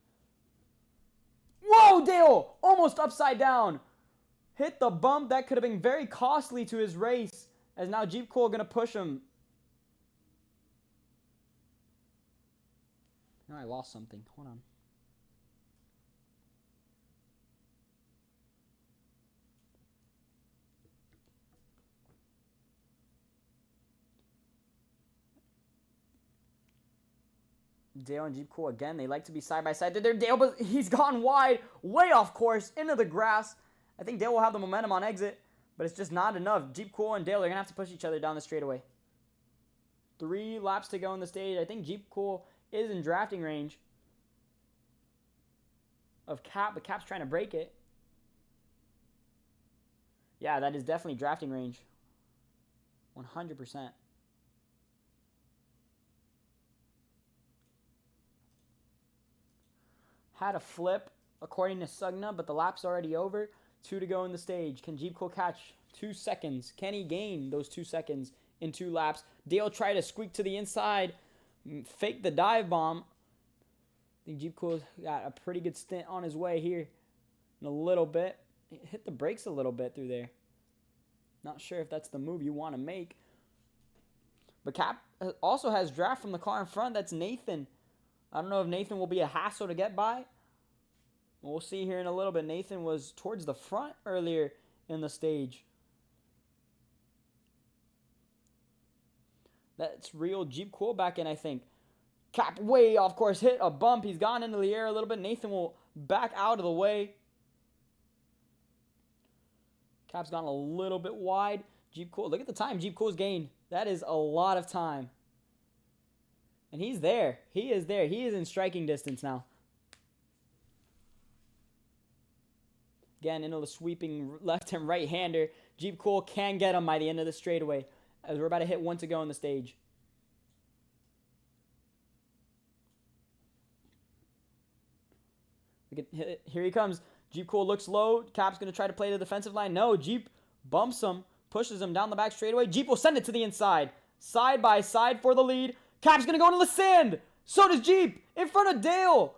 Whoa, Dale! Almost upside down. Hit the bump. That could have been very costly to his race. As now Jeep Cool going to push him. No, I lost something. Hold on. Dale and Jeep Cool again. They like to be side by side. They're Dale, but he's gone wide, way off course, into the grass. I think Dale will have the momentum on exit, but it's just not enough. Jeep Cool and Dale are going to have to push each other down the straightaway. 3 laps to go in the stage. I think Jeep Cool is in drafting range of Cap, but Cap's trying to break it. Yeah, that is definitely drafting range. 100%. Had a flip, according to Sugna, but the lap's already over. 2 to go in the stage. Can Jeep Cool catch 2 seconds? Can he gain those 2 seconds in 2 laps? Dale tried to squeak to the inside, fake the dive bomb. I think Jeep Cool got a pretty good stint on his way here in a little bit. Hit the brakes a little bit through there. Not sure if that's the move you want to make. But Cap also has draft from the car in front. That's Nathan. I don't know if Nathan will be a hassle to get by. We'll see here in a little bit. Nathan was towards the front earlier in the stage. That's real Jeep Cool back in, I think. Cap way off course. Hit a bump. He's gone into the air a little bit. Nathan will back out of the way. Cap's gone a little bit wide. Jeep Cool. Look at the time Jeep Cool's gained. That is a lot of time. And he's there. He is there. He is in striking distance now. Again, into the sweeping left and right-hander. Jeep Cool can get him by the end of the straightaway as we're about to hit 1 to go in the stage. Here he comes. Jeep Cool looks low. Cap's going to try to play the defensive line. No, Jeep bumps him, pushes him down the back straightaway. Jeep will send it to the inside. Side by side for the lead. Cap's going to go into the sand. So does Jeep in front of Dale.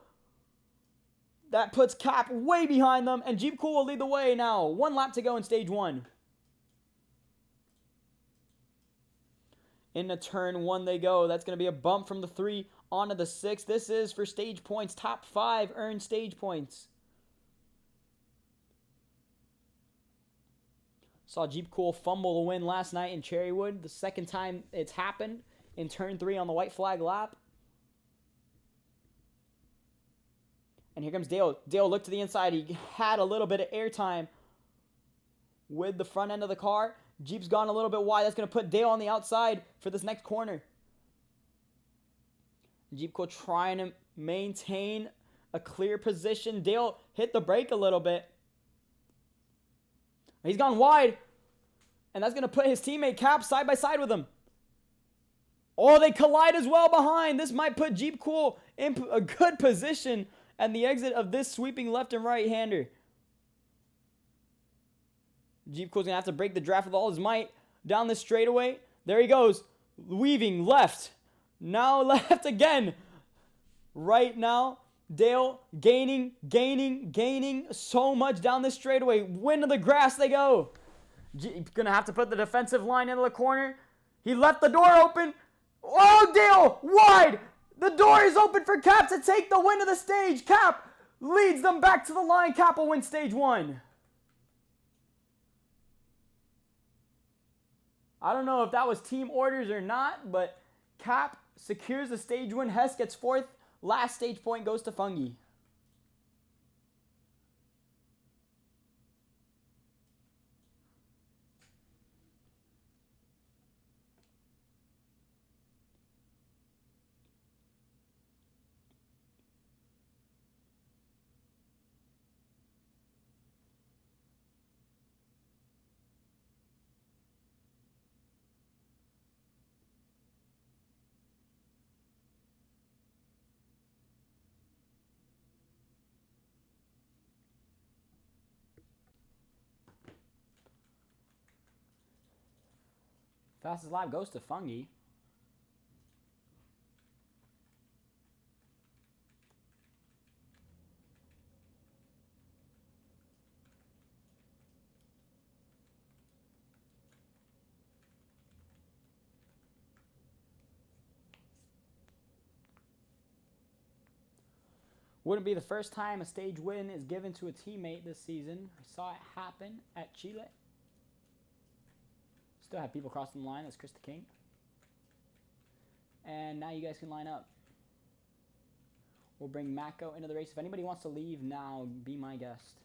That puts Cap way behind them, and Jeep Cool will lead the way now. 1 lap to go in stage 1. Into turn 1 they go. That's going to be a bump from the 3 onto the 6. This is for stage points. Top 5 earn stage points. Saw Jeep Cool fumble the win last night in Cherrywood. The second time it's happened in turn 3 on the white flag lap. And here comes Dale. Dale looked to the inside. He had a little bit of airtime with the front end of the car. Jeep's gone a little bit wide. That's going to put Dale on the outside for this next corner. Jeep Cool trying to maintain a clear position. Dale hit the brake a little bit. He's gone wide. And that's going to put his teammate Cap side by side with him. Oh, they collide as well behind. This might put Jeep Cool in a good position at the exit of this sweeping left and right-hander. Jeep Cool's going to have to break the draft with all his might down this straightaway. There he goes. Weaving left. Now left again. Right now, Dale gaining so much down this straightaway. Wind of the grass they go. Jeep's going to have to put the defensive line into the corner. He left the door open. Oh, Dale, wide. The door is open for Cap to take the win of the stage. Cap leads them back to the line. Cap will win stage 1. I don't know if that was team orders or not, but Cap secures the stage win. Hess gets 4th. Last stage point goes to Fungi. Fastest lap goes to Fungi. Wouldn't be the first time a stage win is given to a teammate this season. I saw it happen at Chile. Still have people crossing the line. That's Chris the King. And now you guys can line up. We'll bring Mako into the race. If anybody wants to leave now, be my guest.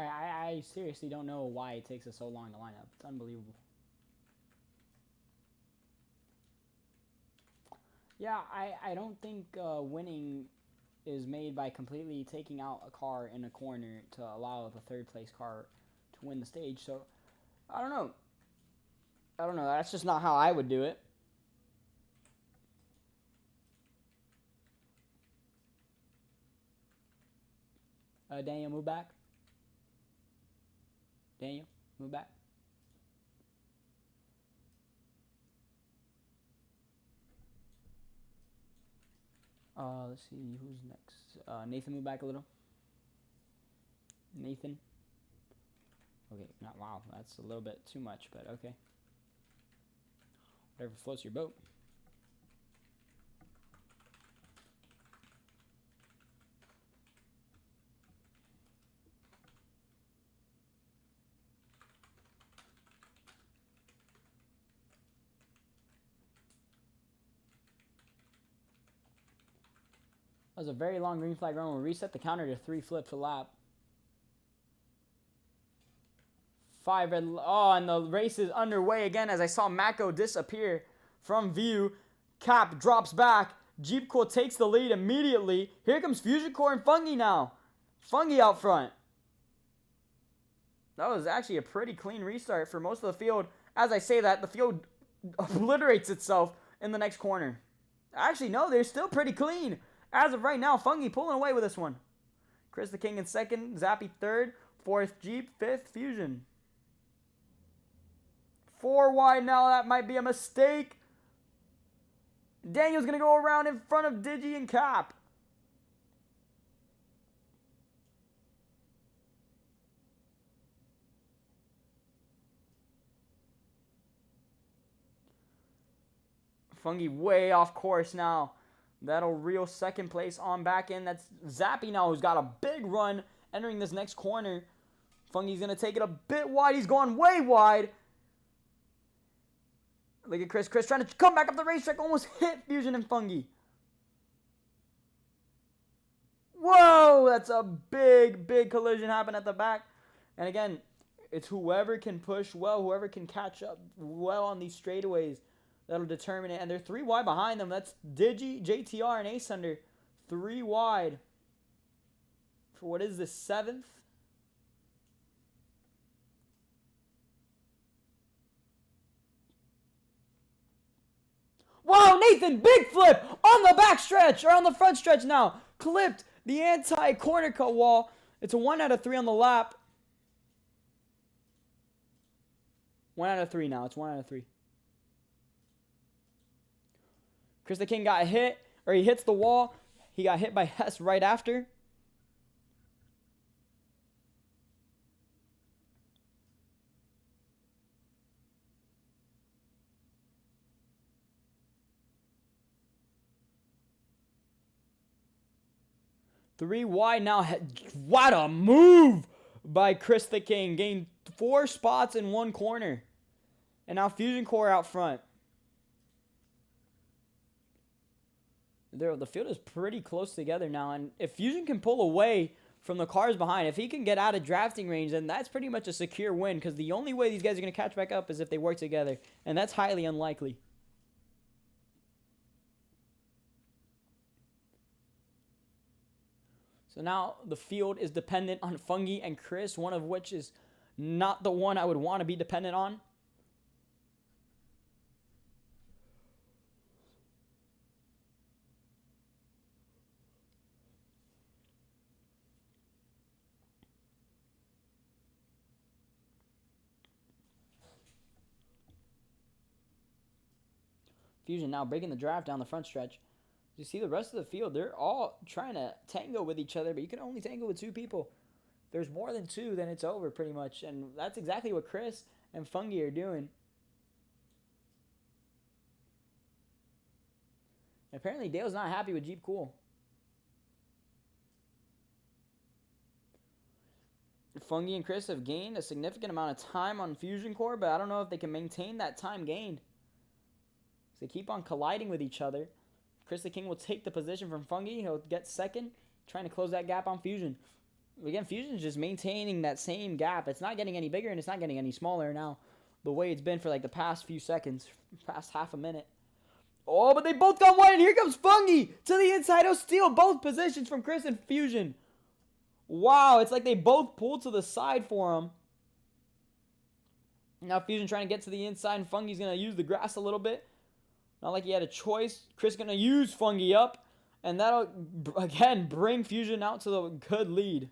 I seriously don't know why it takes us so long to line up. It's unbelievable. Yeah, I don't think winning is made by completely taking out a car in a corner to allow the third place car to win the stage. So, I don't know. That's just not how I would do it. Daniel, move back. Daniel, move back. Let's see, who's next? Nathan, move back a little. Nathan. Okay, wow, that's a little bit too much, but okay. Whatever floats your boat. That was a very long green flag run. We'll reset the counter to 3 flips a lap. 5 red. Oh, and the race is underway again as I saw Mako disappear from view. Cap drops back. Jeep Cool takes the lead immediately. Here comes Fusion Core and Fungi now. Fungi out front. That was actually a pretty clean restart for most of the field. As I say that, the field obliterates itself in the next corner. Actually, no, they're still pretty clean. As of right now, Fungi pulling away with this one. Chris the King in second. Zappy third. Fourth, Jeep. Fifth, Fusion. 4 wide now. That might be a mistake. Daniel's going to go around in front of Digi and Cap. Fungi way off course now. That'll reel second place on back in. That's Zappy now, who's got a big run entering this next corner. Fungi's going to take it a bit wide. He's going way wide. Look at Chris. Chris trying to come back up the racetrack. Almost hit Fusion and Fungi. Whoa! That's a big, big collision happened at the back. And again, it's whoever can push well, whoever can catch up well on these straightaways. That'll determine it. And they're 3 wide behind them. That's Digi, JTR, and Ace Under. 3 wide. For what is this, 7th? Wow, Nathan, big flip on the back stretch, or on the front stretch now. Clipped the anti-corner cut wall. It's a 1 out of 3 on the lap. 1 out of 3 now. It's 1 out of 3. Chris the King got hit, or he hits the wall. He got hit by Hess right after. Three wide now. What a move by Chris the King. Gained 4 spots in 1 corner. And now Fusion Core out front. The field is pretty close together now. And if Fusion can pull away from the cars behind, if he can get out of drafting range, then that's pretty much a secure win. Because the only way these guys are going to catch back up is if they work together. And that's highly unlikely. So now the field is dependent on Fungi and Chris, one of which is not the one I would want to be dependent on. Fusion now breaking the draft down the front stretch. You see the rest of the field, they're all trying to tango with each other, but you can only tango with 2 people. If there's more than 2, then it's over pretty much. And that's exactly what Chris and Fungi are doing. And apparently Dale's not happy with Jeep Cool. Fungi and Chris have gained a significant amount of time on Fusion Core, but I don't know if they can maintain that time gained. So they keep on colliding with each other. Chris the King will take the position from Fungi. He'll get second, trying to close that gap on Fusion. Again, Fusion's just maintaining that same gap. It's not getting any bigger, and it's not getting any smaller now. The way it's been for like the past few seconds, past half a minute. Oh, but they both got wide, and here comes Fungi to the inside. He'll steal both positions from Chris and Fusion. Wow, it's like they both pulled to the side for him. Now Fusion trying to get to the inside, and Fungi's going to use the grass a little bit. Not like he had a choice. Chris going to use Fungi up. And that'll, again, bring Fusion out to the good lead.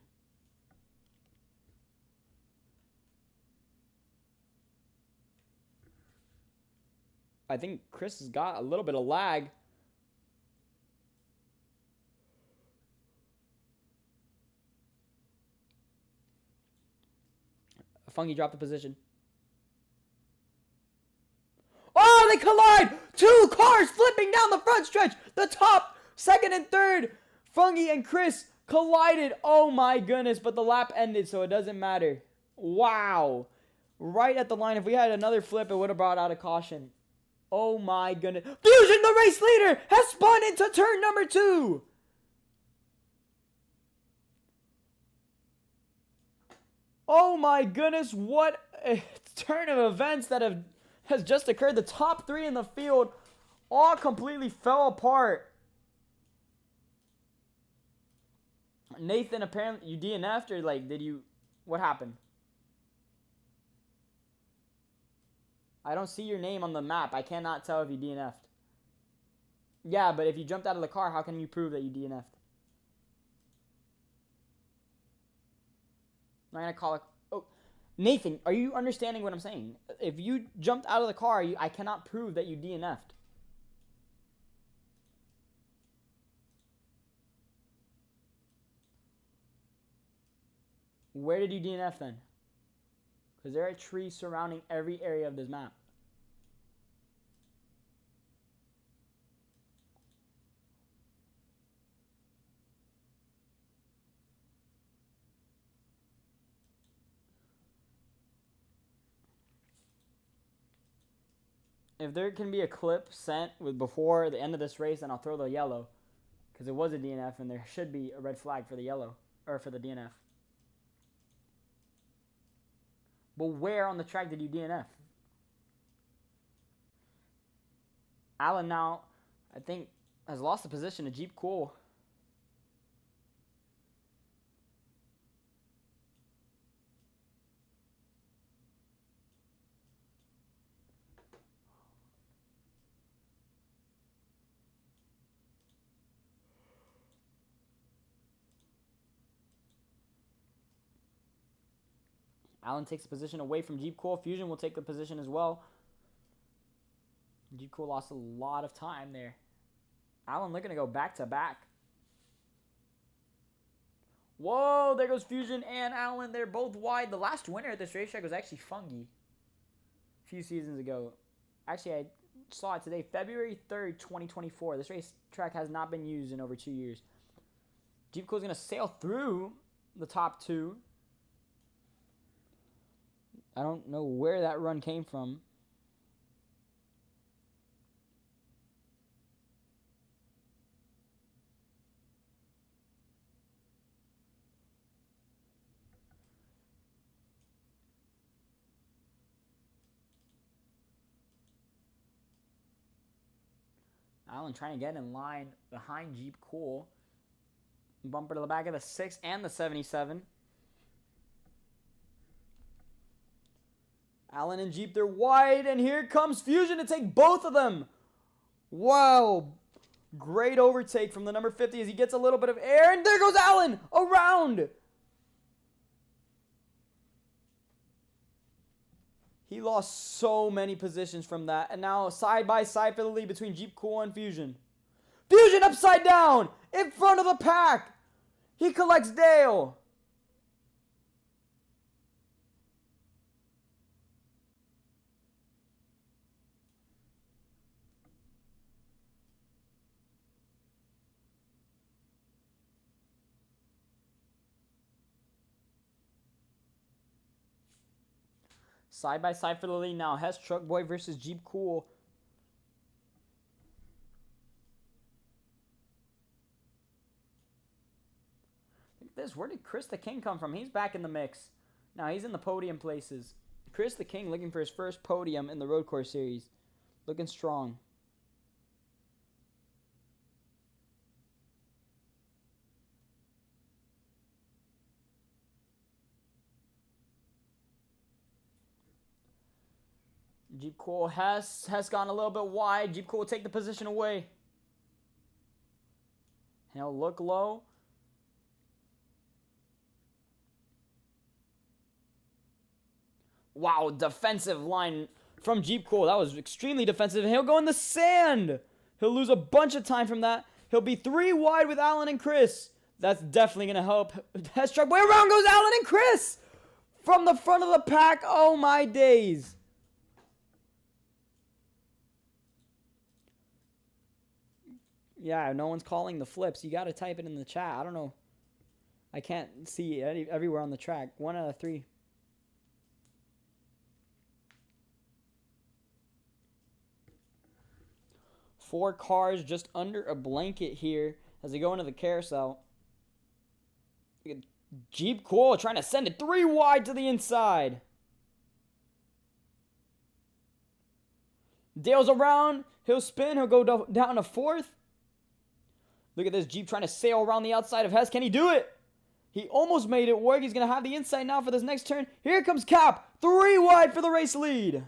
I think Chris has got a little bit of lag. Fungi dropped the position. Oh, they collide! 2 cars flipping down the front stretch. The top, second and third. Fungi and Chris collided. Oh my goodness, but the lap ended, so it doesn't matter. Wow. Right at the line. If we had another flip, it would have brought out a caution. Oh my goodness. Fusion, the race leader, has spun into turn number 2. Oh my goodness, what a turn of events that has just occurred. The top 3 in the field all completely fell apart. Nathan, apparently, you DNF'd, or like, what happened? I don't see your name on the map. I cannot tell if you DNF'd. Yeah, but if you jumped out of the car, how can you prove that you DNF'd? I'm not going to call it. Oh, Nathan, are you understanding what I'm saying? If you jumped out of the car, I cannot prove that you DNF'd. Where did you DNF then? Because there are trees surrounding every area of this map. If there can be a clip sent with before the end of this race, then I'll throw the yellow. Because it was a DNF, and there should be a red flag for the yellow. Or for the DNF. But where on the track did you DNF? Alan now, I think, has lost the position to Jeep Cool. Alan takes the position away from Jeep Cool. Fusion will take the position as well. Jeep Cool lost a lot of time there. Alan looking to go back to back. Whoa, there goes Fusion and Alan. They're both wide. The last winner at this racetrack was actually Fungi a few seasons ago. Actually, I saw it today, February 3rd, 2024. This racetrack has not been used in over 2 years. Jeep Cool's going to sail through the top two. I don't know where that run came from. Alan trying to get in line behind Jeep Cool. Bumper to the back of the 6 and the 77. Alan and Jeep, they're wide, and here comes Fusion to take both of them. Wow. Great overtake from the number 50 as he gets a little bit of air, and there goes Alan around. He lost so many positions from that, and now side by side for the lead between Jeep Cool and Fusion. Fusion upside down in front of the pack. He collects Dale. Side by side for the lead now. Hess Truck Boy versus Jeep Cool. Look at this. Where did Chris the King come from? He's back in the mix. Now he's in the podium places. Chris the King looking for his first podium in the Road Course Series. Looking strong. Jeep Cool has gone a little bit wide. Jeep Cool will take the position away. He'll look low. Wow, defensive line from Jeep Cool. That was extremely defensive. He'll go in the sand. He'll lose a bunch of time from that. He'll be 3 wide with Alan and Chris. That's definitely going to help. Hess Truck Boy, around goes Alan and Chris. From the front of the pack. Oh, my days. Yeah, no one's calling the flips. You got to type it in the chat. I don't know. I can't see it everywhere on the track. 1 out of 3. Four cars just under a blanket here as they go into the carousel. Jeep Cool trying to send it 3 wide to the inside. Dale's around. He'll spin. He'll go down to 4th. Look at this Jeep trying to sail around the outside of Hess. Can he do it? He almost made it work. He's going to have the inside now for this next turn. Here comes Cap. 3 wide for the race lead.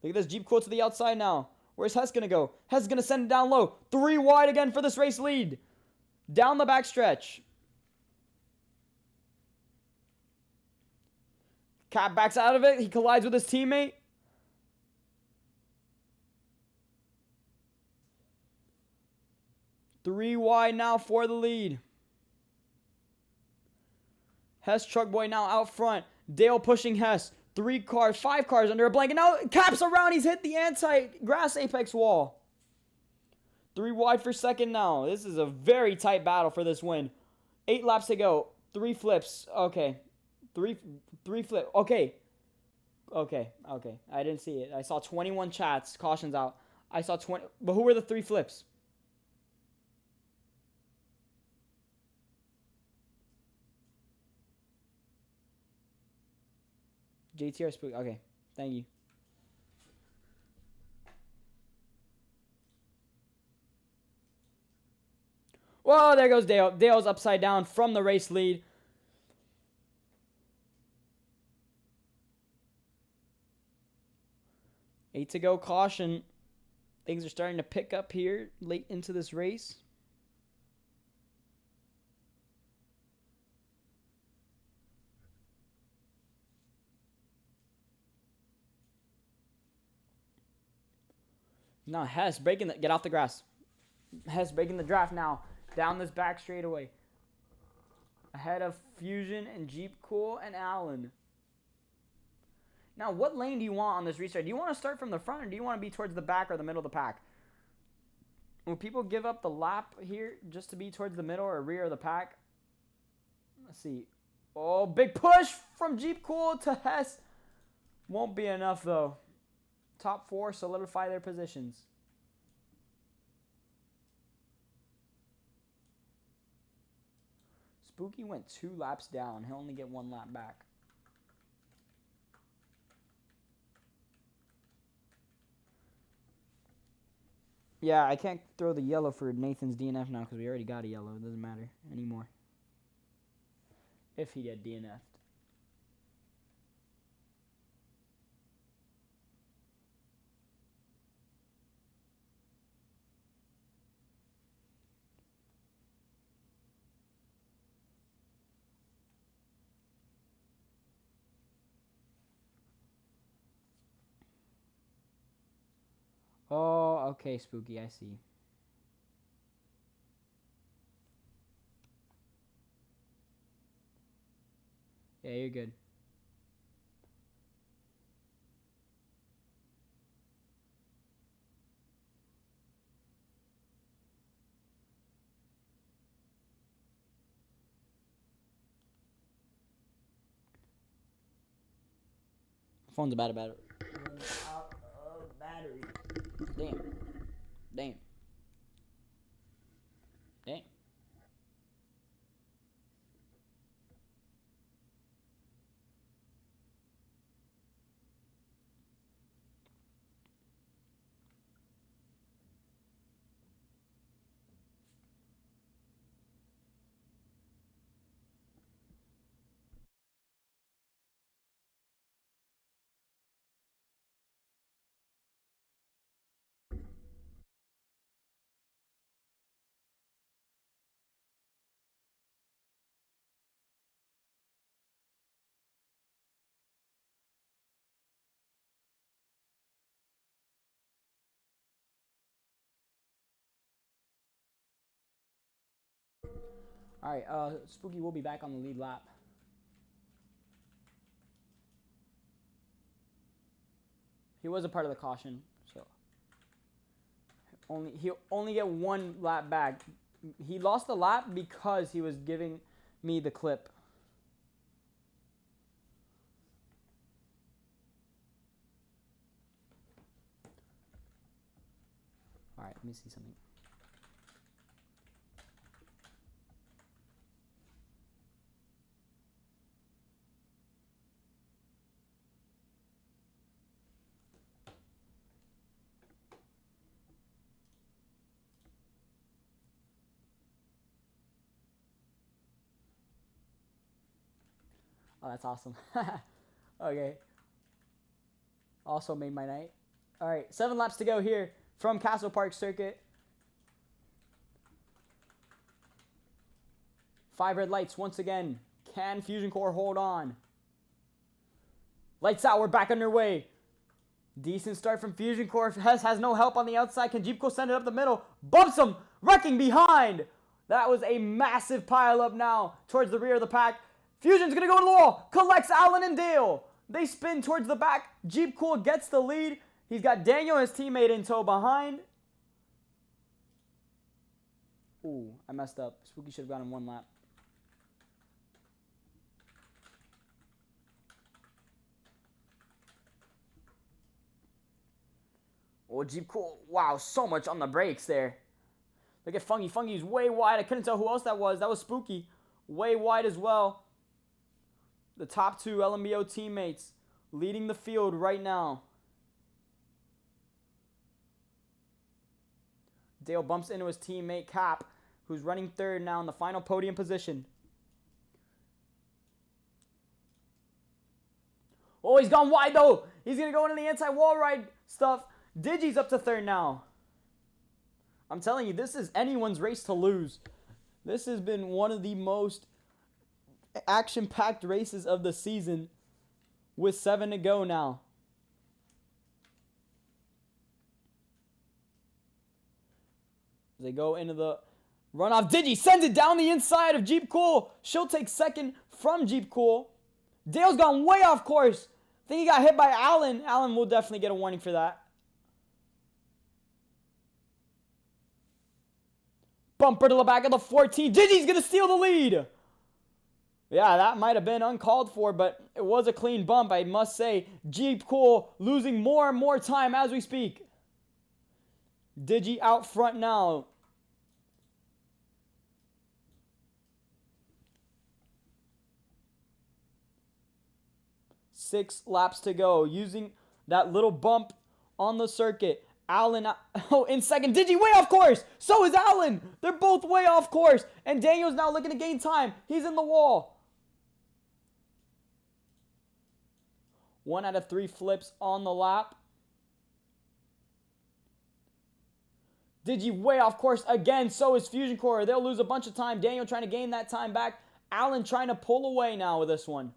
Look at this Jeep Cool to the outside now. Where's Hess going to go? Hess is going to send it down low. 3 wide again for this race lead. Down the backstretch. Cat backs out of it. He collides with his teammate. Three wide now for the lead. Hess Truck Boy now out front. Dale pushing Hess. 5 cars under a blanket. Now caps around. He's hit the anti-grass apex wall. 3 wide for second now. This is a very tight battle for this win. 8 laps to go. 3 flips. Okay. 3 flip. Okay. I didn't see it. I saw 21 chats. Cautions out. I saw 20. But who were the 3 flips? JTR Spook. Okay. Thank you. Whoa, there goes Dale. Dale's upside down from the race lead. Eight to go. Caution. Things are starting to pick up here late into this race. Now Hess breaking the... Get off the grass. Hess breaking the draft now. Down this back straightaway. Ahead of Fusion and Jeep Cool and Allen. Now, what lane do you want on this restart? Do you want to start from the front or do you want to be towards the back or the middle of the pack? Will people give up the lap here just to be towards the middle or rear of the pack? Let's see. Oh, big push from Jeep Cool to Hess. Won't be enough, though. Top 4 solidify their positions. Spooky went 2 laps down. He'll only get 1 lap back. Yeah, I can't throw the yellow for Nathan's DNF now because we already got a yellow. It doesn't matter anymore. If he get DNF'd. Oh, okay, Spooky, I see. Yeah, you're good. Phone's about to run out of battery. Damn. Damn. Damn. All right, Spooky will be back on the lead lap. He was a part of the caution, so he'll only get 1 lap back. He lost the lap because he was giving me the clip. All right, let me see something. Oh, that's awesome. Okay. Also made my night. All right, 7 laps to go here from Castle Park Circuit. 5 red lights once again. Can Fusion Core hold on? Lights out. We're back underway. Decent start from Fusion Core. Hess has no help on the outside. Can Jeep Core send it up the middle? Bumps him. Wrecking behind. That was a massive pile up now towards the rear of the pack. Fusion's going to go to the wall. Collects Allen and Dale. They spin towards the back. Jeep Cool gets the lead. He's got Daniel and his teammate in tow behind. Ooh, I messed up. Spooky should have gone in one lap. Oh, Jeep Cool. Wow, so much on the brakes there. Look at Fungy. Fungy's way wide. I couldn't tell who else that was. That was Spooky. Way wide as well. The top two LNBO teammates leading the field right now. Dale bumps into his teammate Cap, who's running third now in the final podium position. Oh, he's gone wide though. He's going to go into the anti-wall ride stuff. Digi's up to third now. I'm telling you, this is anyone's race to lose. This has been one of the most action-packed races of the season with 7 to go now. They go into the runoff. Digi sends it down the inside of Jeep Cool. She'll take second from Jeep Cool. Dale's gone way off course. I think he got hit by Allen. Allen will definitely get a warning for that. Bumper to the back of the 14. Digi's going to steal the lead. Yeah, that might have been uncalled for, but it was a clean bump, I must say. Jeep Cool losing more and more time as we speak. Digi out front now. Six laps to go. Using that little bump on the circuit. Allen in second. Digi way off course. So is Allen. They're both way off course. And Daniel's now looking to gain time. He's in the wall. 1 out of 3 flips on the lap. Digi way off course again. So is Fusion Core. They'll lose a bunch of time. Daniel trying to gain that time back. Allen trying to pull away now with this one.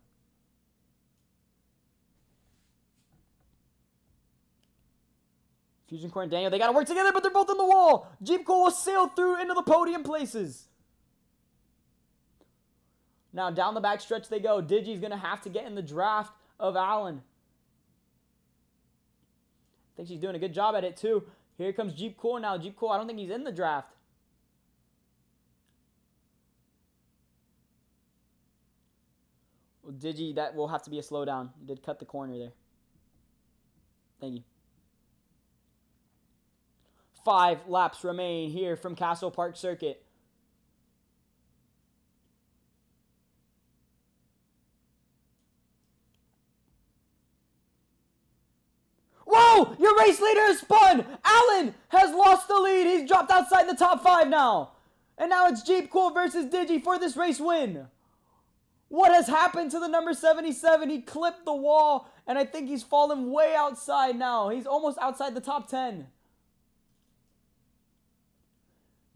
Fusion Core and Daniel, they got to work together, but they're both in the wall. Jeep Cool will sail through into the podium places. Now down the back stretch they go. Digi's going to have to get in the draft of Allen. I think she's doing a good job at it too. Here comes Jeep Cool now. Jeep Cool, I don't think he's in the draft. Well, Digi, that will have to be a slowdown. You did cut the corner there. Thank you. 5 laps remain here from Castle Park Circuit. Whoa! Your race leader has spun! Allen has lost the lead. He's dropped outside the top 5 now. And now it's Jeep Cool versus Digi for this race win. What has happened to the number 77? He clipped the wall, and I think he's fallen way outside now. He's almost outside the top 10.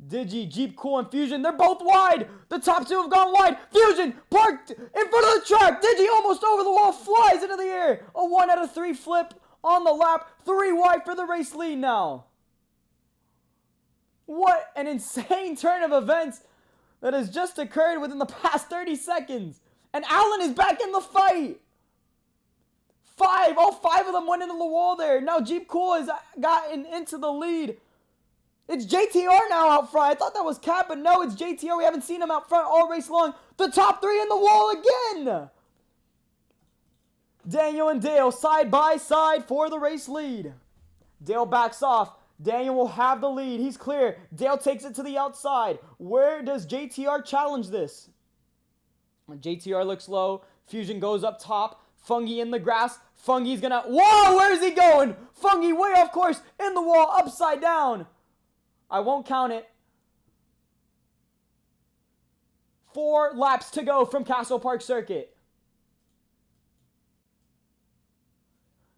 Digi, Jeep Cool, and Fusion, they're both wide. The top 2 have gone wide. Fusion parked in front of the track. Digi almost over the wall, flies into the air. A 1 out of 3 flip on the lap. 3 wide for the race lead now. What an insane turn of events that has just occurred within the past 30 seconds. And Allen is back in the fight. 5, all 5 of them went into the wall there. Now Jeep Cool has gotten into the lead. It's JTR now out front. I thought that was Cap, but no, it's JTR. We haven't seen him out front all race long. The top 3 in the wall again. Daniel and Dale side by side for the race lead. Dale backs off. Daniel will have the lead. He's clear. Dale takes it to the outside. Where does JTR challenge this? JTR looks low. Fusion goes up top. Fungy in the grass. Fungy's gonna... Whoa, where's he going? Fungy way off course. In the wall, upside down. I won't count it. 4 laps to go from Castle Park Circuit.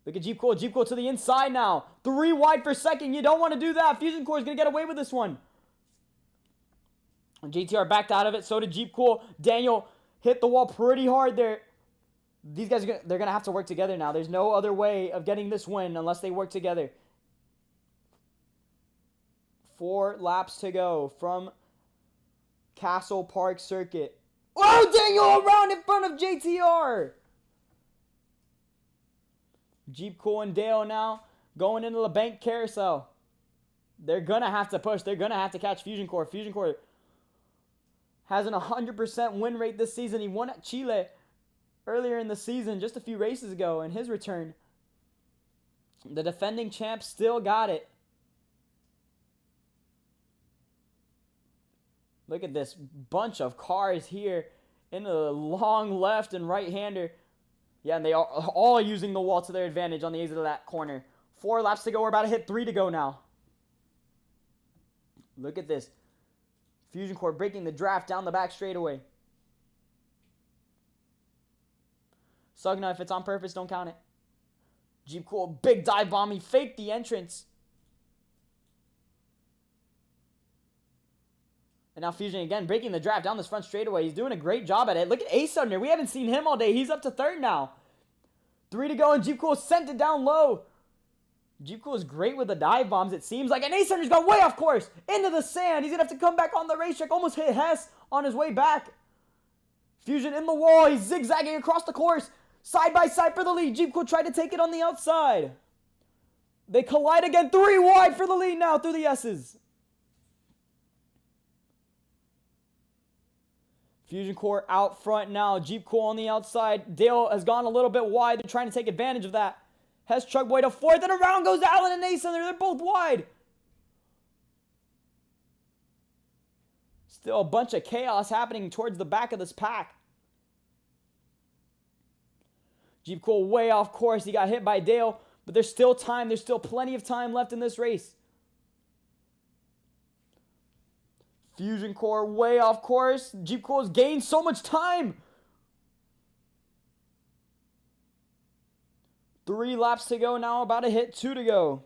Look at Jeep Cool. Jeep Cool to the inside now. 3 wide for second. You don't want to do that. Fusion Core is going to get away with this one. GTR backed out of it. So did Jeep Cool. Daniel hit the wall pretty hard there. These guys, they're going to have to work together now. There's no other way of getting this win unless they work together. 4 laps to go from Castle Park Circuit. Oh, Daniel around in front of JTR. Jeep Cool and Dale now going into the bank carousel. They're going to have to push. They're going to have to catch Fusion Core. Fusion Core has an 100% win rate this season. He won at Chile earlier in the season, just a few races ago, in his return. The defending champ still got it. Look at this bunch of cars here in the long left and right-hander. Yeah, and they are all using the wall to their advantage on the exit of that corner. 4 laps to go. We're about to hit 3 to go now. Look at this. Fusion Core breaking the draft down the back straightaway. Sugna, if it's on purpose, don't count it. Jeep Cool, big dive bomb. He faked the entrance. And now Fusion again breaking the draft down this front straightaway. He's doing a great job at it. Look at Ace Thunder. We haven't seen him all day. He's up to 3rd now. 3 to go, and Jeep Cool sent it down low. Jeep Cool is great with the dive bombs, it seems like. And Ace Thunder's gone way off course. Into the sand. He's going to have to come back on the racetrack. Almost hit Hess on his way back. Fusion in the wall. He's zigzagging across the course. Side by side for the lead. Jeep Cool tried to take it on the outside. They collide again. 3 wide for the lead now through the S's. Fusion Core out front now. Jeep Cool on the outside. Dale has gone a little bit wide. They're trying to take advantage of that. Hess Truck Boy to 4th, and around goes Allen and Ace Thunder. They're both wide. Still a bunch of chaos happening towards the back of this pack. Jeep Cool way off course. He got hit by Dale, but there's still time. There's still plenty of time left in this race. Fusion Core way off course. Jeep Cool has gained so much time. 3 laps to go now. About to hit 2 to go.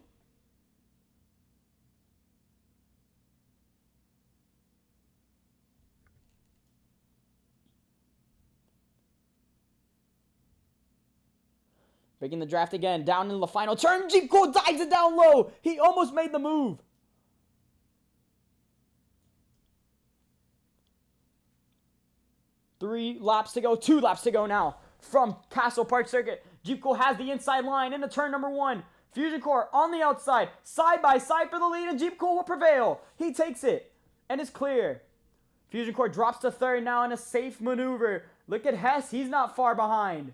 Breaking the draft again. Down into the final turn. Jeep Cool dives it down low. He almost made the move. Three laps to go. 2 laps to go now from Castle Park Circuit. Jeep Cool has the inside line into turn number 1. Fusion Core on the outside. Side by side for the lead, and Jeep Cool will prevail. He takes it and is clear. Fusion Core drops to 3rd now in a safe maneuver. Look at Hess. He's not far behind.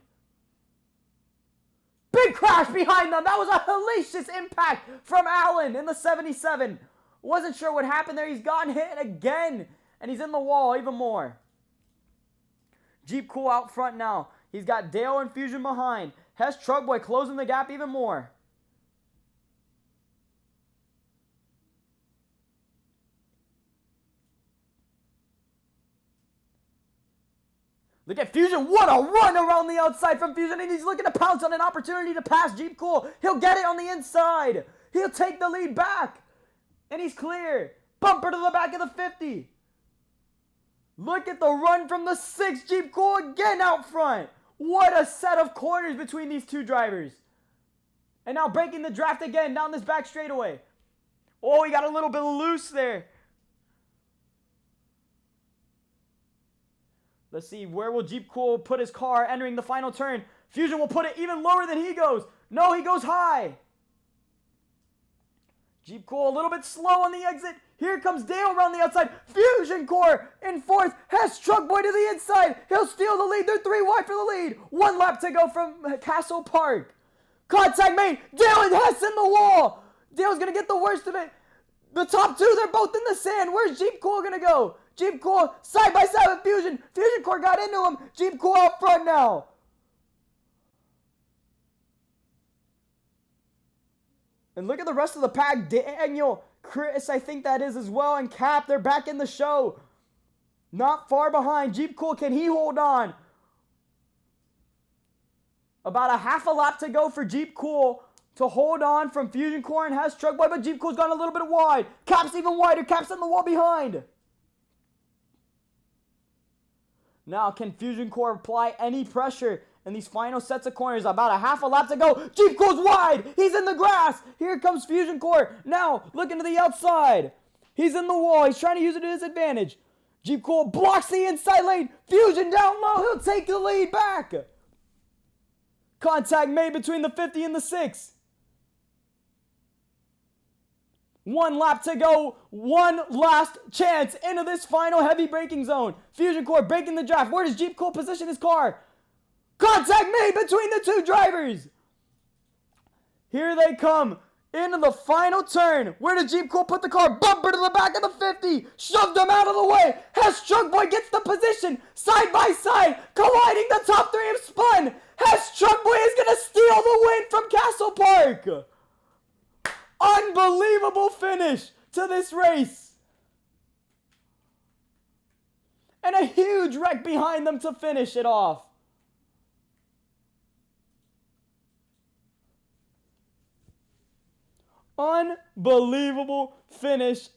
Big crash behind them. That was a hellacious impact from Allen in the 77. Wasn't sure what happened there. He's gotten hit again, and he's in the wall even more. Jeep Cool out front now. He's got Dale and Fusion behind. Hess Truck Boy closing the gap even more. Look at Fusion. What a run around the outside from Fusion. And he's looking to pounce on an opportunity to pass Jeep Cool. He'll get it on the inside. He'll take the lead back. And he's clear. Bumper to the back of the 50. Look at the run from the 6. Jeep Cool again out front. What a set of corners between these two drivers. And now breaking the draft again down this back straightaway. Oh, he got a little bit loose there. Let's see, where will Jeep Cool put his car entering the final turn? Fusion will put it even lower than he goes. No, he goes high. Jeep Cool a little bit slow on the exit. Here comes Dale around the outside. Fusion Core in 4th. Hess Truck Boy to the inside. He'll steal the lead. They're 3 wide for the lead. 1 lap to go from Castle Park. Contact made. Dale and Hess in the wall. Dale's going to get the worst of it. The top 2, they're both in the sand. Where's Jeep Cool going to go? Jeep Cool side by side with Fusion. Fusion Core got into him. Jeep Cool out front now. And look at the rest of the pack. Daniel, Chris, I think that is as well, and Cap, they're back in the show. Not far behind. Jeep Cool, can he hold on? About a half a lap to go for Jeep Cool to hold on from Fusion Core and Hess Truck Boy, but Jeep Cool's gone a little bit wide. Cap's even wider. Cap's in the wall behind. Now, can Fusion Core apply any pressure And these final sets of corners, about a half a lap to go. Jeep goes wide. He's in the grass. Here comes Fusion Core. Now looking to the outside. He's in the wall. He's trying to use it to his advantage. Jeep Core blocks the inside lane. Fusion down low. He'll take the lead back. Contact made between the 50 and the 6. 1 lap to go. One last chance into this final heavy braking zone. Fusion Core breaking the draft. Where does Jeep Core position his car? Contact made between the two drivers. Here they come into the final turn. Where did Jeep Core put the car? Bumper to the back of the 50. Shoved him out of the way. Hess Truck Boy gets the position. Side by side. Colliding the top 3 have spun. Hess Truck Boy is going to steal the win from Castle Park. Unbelievable finish to this race. And a huge wreck behind them to finish it off. Unbelievable finish.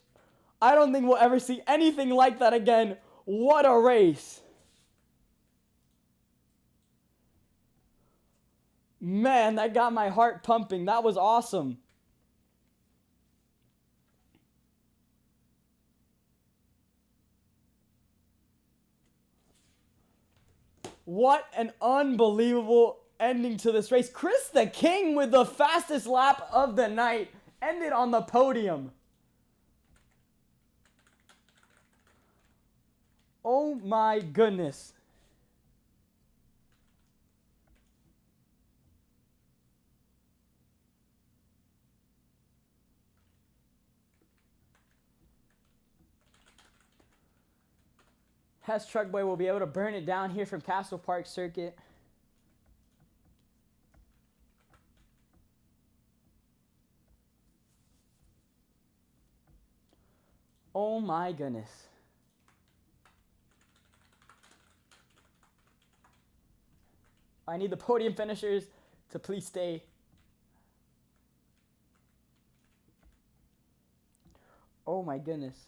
I don't think we'll ever see anything like that again. What a race. Man, that got my heart pumping. That was awesome. What an unbelievable ending to this race. Chris the King with the fastest lap of the night. Ended on the podium. Oh my goodness. Hess Truck Boy will be able to burn it down here from Castle Park Circuit. Oh my goodness. I need the podium finishers to please stay. Oh my goodness.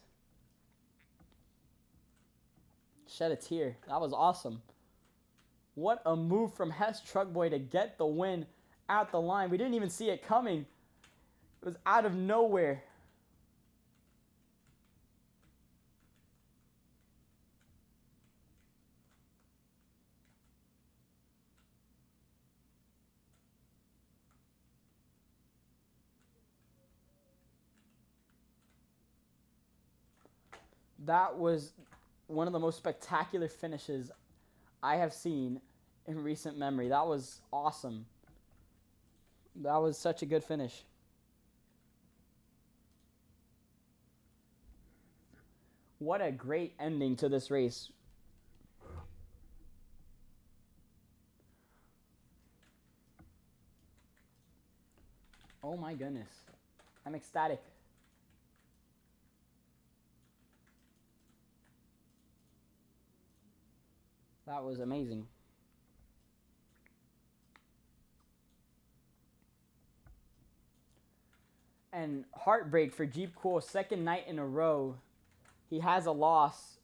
Shed a tear. That was awesome. What a move from Hess Truck Boy to get the win at the line. We didn't even see it coming. It was out of nowhere. That was one of the most spectacular finishes I have seen in recent memory. That was awesome. That was such a good finish. What a great ending to this race. Oh my goodness. I'm ecstatic. That was amazing. And heartbreak for Jeep Cool. Second night in a row, he has a loss.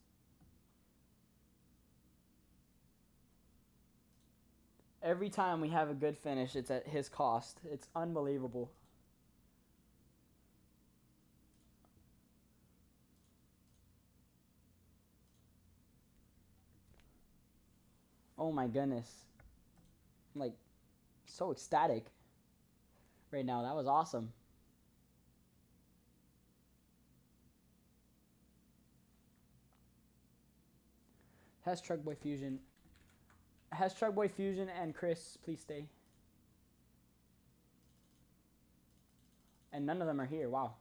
Every time we have a good finish, it's at his cost. It's unbelievable. Oh my goodness. I'm like so ecstatic right now. That was awesome. Hess Truck Boy Fusion. Hess Truck Boy Fusion and Chris, please stay. And none of them are here. Wow.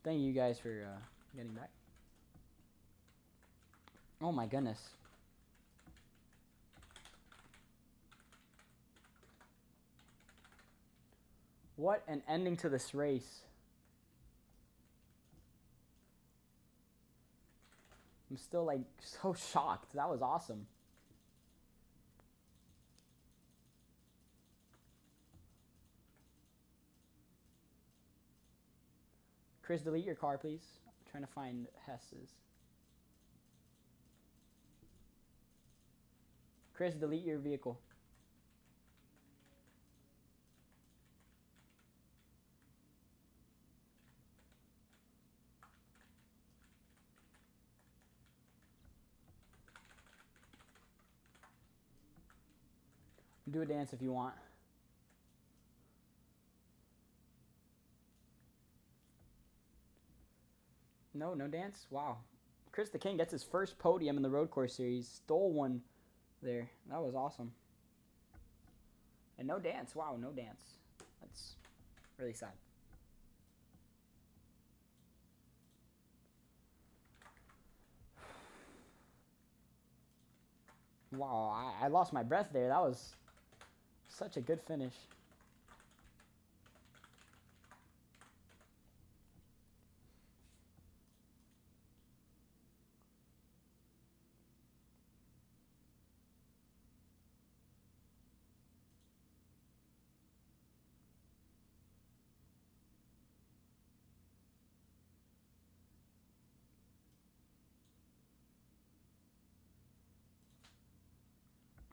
Thank you guys for getting back. Oh my goodness. What an ending to this race. I'm still like so shocked. That was awesome. Chris, delete your car, please. I'm trying to find Hess's. Chris, delete your vehicle. Do a dance if you want. No, no dance? Wow. Chris the King gets his first podium in the road course series. Stole one there. That was awesome. And no dance. Wow, no dance. That's really sad. Wow, I lost my breath there. That was such a good finish.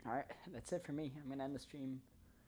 All right, that's it for me. I'm going to end the stream